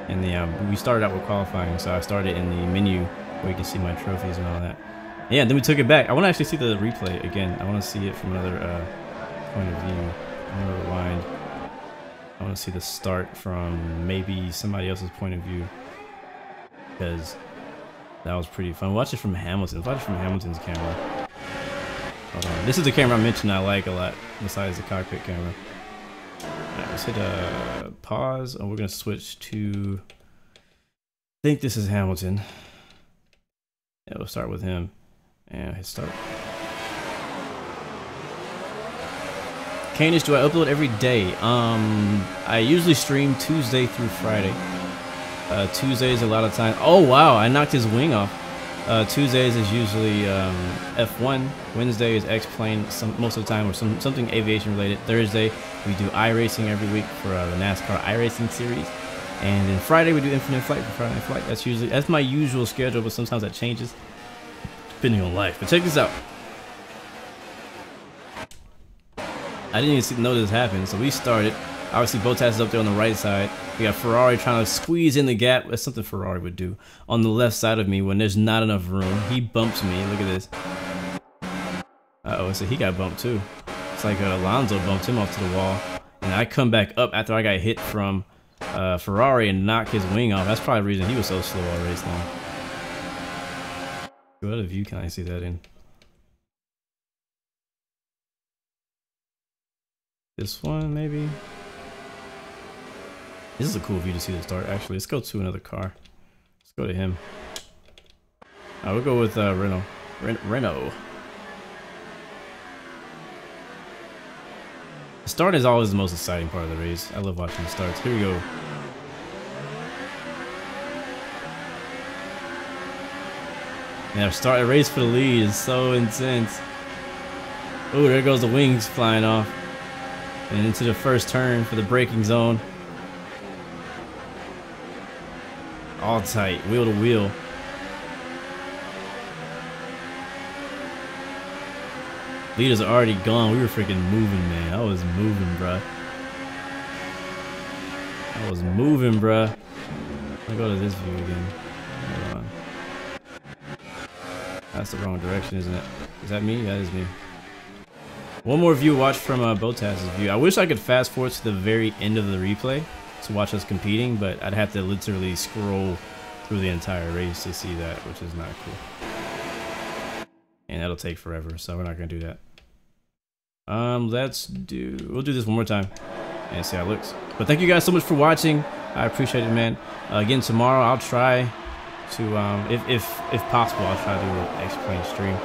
And we started out with qualifying, so I started in the menu where you can see my trophies and all that. Yeah, then we took it back. I want to actually see the replay again. I want to see it from another point of view. I want to rewind. I want to see the start from maybe somebody else's point of view, because that was pretty fun. Watch it from Hamilton. Watch it from Hamilton's camera. Hold on. This is the camera I mentioned I like a lot, besides the cockpit camera. Alright, let's hit pause, and we're gonna switch to, I think this is Hamilton. Yeah, we'll start with him and hit start. Kanish, do I upload every day? I usually stream Tuesday through Friday. Tuesdays a lot of time. Oh wow, I knocked his wing off. Tuesdays is usually F1. Wednesday is X-Plane most of the time, or something aviation related. Thursday we do iRacing every week for the NASCAR iRacing series. And then Friday we do Infinite Flight for Friday Night Flight. That's my usual schedule, but sometimes that changes. depending on life. But check this out. I didn't even know this happened. So we started. Obviously, Bottas is up there on the right side. We got Ferrari trying to squeeze in the gap. That's something Ferrari would do. On the left side of me when there's not enough room. He bumps me. Look at this. Uh-oh, so he got bumped too. It's like Alonso bumped him off to the wall. And I come back up after I got hit from Ferrari and knocked his wing off. That's probably the reason he was so slow all race long. What other view can I see that in? This one, maybe? This is a cool view to see the start, actually. Let's go to another car. Let's go to him. We'll go with Renault. Renault. The start is always the most exciting part of the race. I love watching the starts. Here we go. Yeah, start a race for the lead is so intense. Oh, there goes the wings flying off. And into the first turn for the braking zone. All tight, wheel to wheel. Leaders are already gone. We were freaking moving, man. I was moving, bruh. I was moving, bruh. I'll go to this view again. Hold on. That's the wrong direction, isn't it? Is that me? That is me. One more view watch from Bottas' view. I wish I could fast forward to the very end of the replay to watch us competing, but I'd have to literally scroll through the entire race to see that, which is not cool. And that'll take forever, so we're not gonna do that. We'll do this one more time and see how it looks. But thank you guys so much for watching. I appreciate it, man. Again, tomorrow I'll try to, if possible, I'll try to do an X-Plane stream.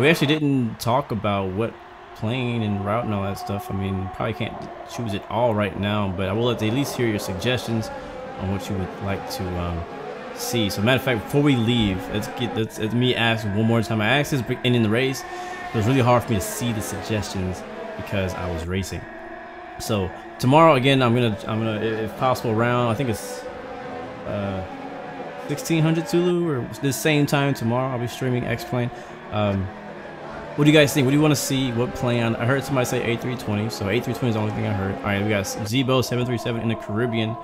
We actually didn't talk about what plane and route and all that stuff. I mean, probably can't choose it all right now, but I will at least hear your suggestions on what you would like to see. So matter of fact, before we leave, let's me ask one more time. I asked this in the race. It was really hard for me to see the suggestions because I was racing. So tomorrow again, I'm gonna if possible around, I think it's 1600 Zulu or the same time tomorrow. I'll be streaming X-Plane. What do you guys think? What do you want to see? What plane? I heard somebody say A320, so A320 is the only thing I heard. All right, we got Zebo 737 in the Caribbean.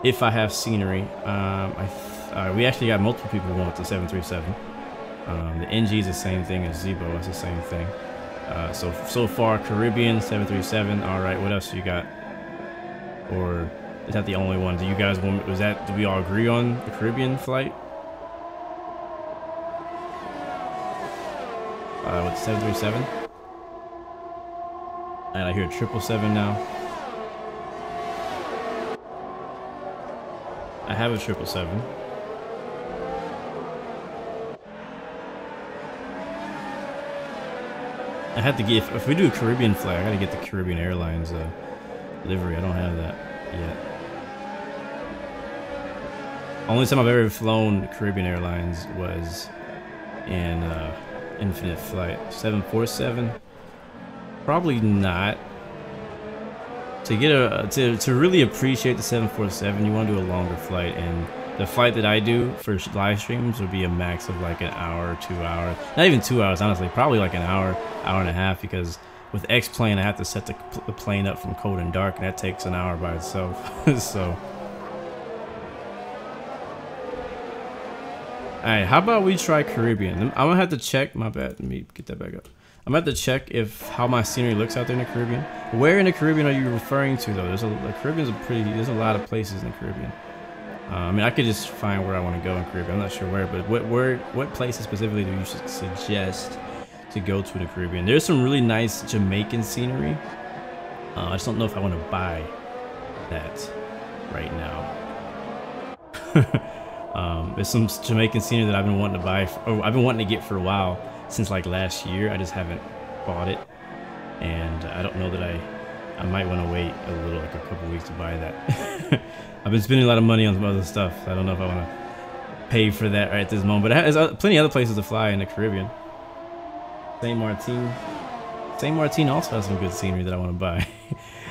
If I have scenery, we actually got multiple people going with the 737. The NG is the same thing as Zebo. It's the same thing. So far, Caribbean 737. All right, what else you got? Or is that the only one? Do you guys want? Do we all agree on the Caribbean flight? With 737, and I hear 777 now. I have a 777. I have to get, if we do a Caribbean flight, I gotta get the Caribbean Airlines livery. I don't have that yet. Only time I've ever flown Caribbean Airlines was in Infinite Flight 747. Probably not. To get to really appreciate the 747, you want to do a longer flight, and the flight that I do for live streams would be a max of like an hour, 2 hours. Not even 2 hours, honestly. Probably like an hour, hour and a half, because with X-Plane I have to set the plane up from cold and dark, and that takes an hour by itself. So. Alright, how about we try Caribbean? I'm gonna have to check, my bad, let me get that back up. I'm gonna have to check how my scenery looks out there in the Caribbean. Where in the Caribbean are you referring to though? The Caribbean's there's a lot of places in the Caribbean. I mean, I could just find where I want to go in Caribbean. I'm not sure where, but what places specifically do you suggest to go to in the Caribbean? There's some really nice Jamaican scenery. I just don't know if I want to buy that right now. There's some Jamaican scenery that I've been wanting to buy, or I've been wanting to get for a while, since like last year. I just haven't bought it, and I don't know that I might want to wait a little, like a couple weeks to buy that. I've been spending a lot of money on some other stuff. I don't know if I want to pay for that right at this moment, but there's plenty of other places to fly in the Caribbean. Saint Martin also has some good scenery that I want to buy.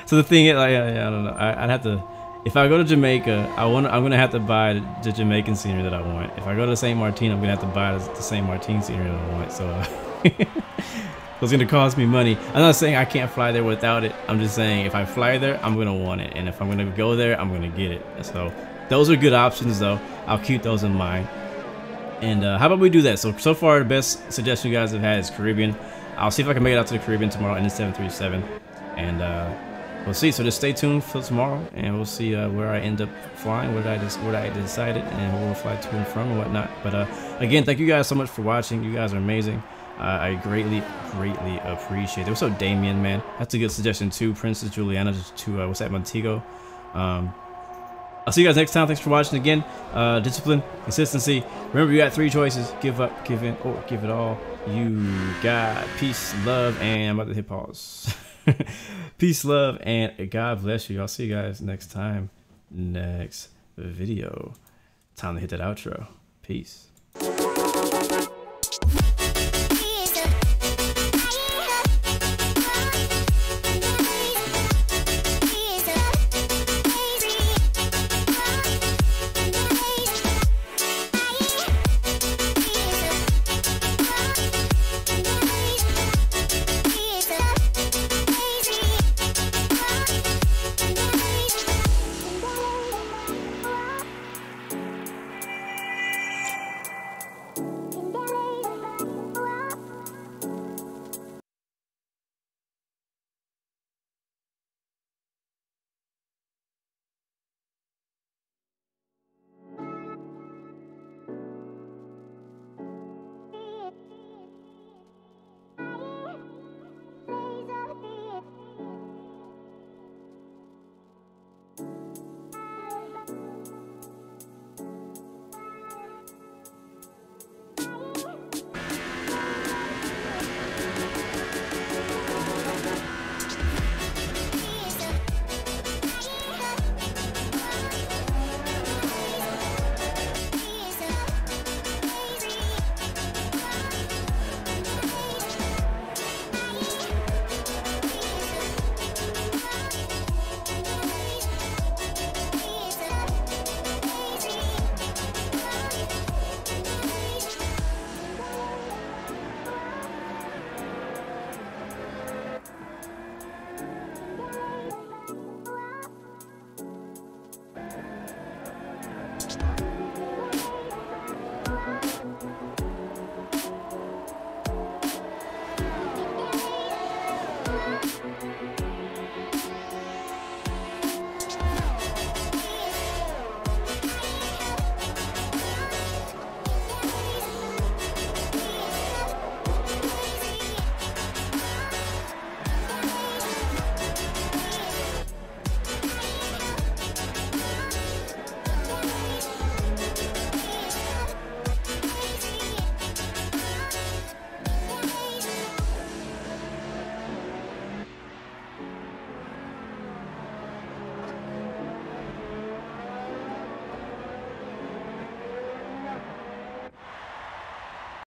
So the thing is, I don't know. I'd have to If I go to Jamaica, I'm gonna have to buy the Jamaican scenery that I want. If I go to St. Martin, I'm gonna have to buy the St. Martin scenery that I want. So it's gonna cost me money. I'm not saying I can't fly there without it. I'm just saying if I fly there, I'm gonna want it, and if I'm gonna go there, I'm gonna get it. So those are good options, though. I'll keep those in mind. And how about we do that? So far, the best suggestion you guys have had is Caribbean. I'll see if I can make it out to the Caribbean tomorrow in the 737, and we'll see. So just stay tuned for tomorrow, and we'll see where I end up flying, what I decided, and where we'll fly to and from and whatnot. But again, thank you guys so much for watching. You guys are amazing. I greatly appreciate it. What's up, Damien, man? That's a good suggestion too. Princess Juliana to what's that, Montego. I'll see you guys next time. Thanks for watching again. Discipline, consistency. Remember, you got 3 choices: give up, give in, or give it all. You got peace, love, and I'm about to hit pause. Peace, love, and God bless you. I'll see you guys next time. Next video. Time to hit that outro. Peace.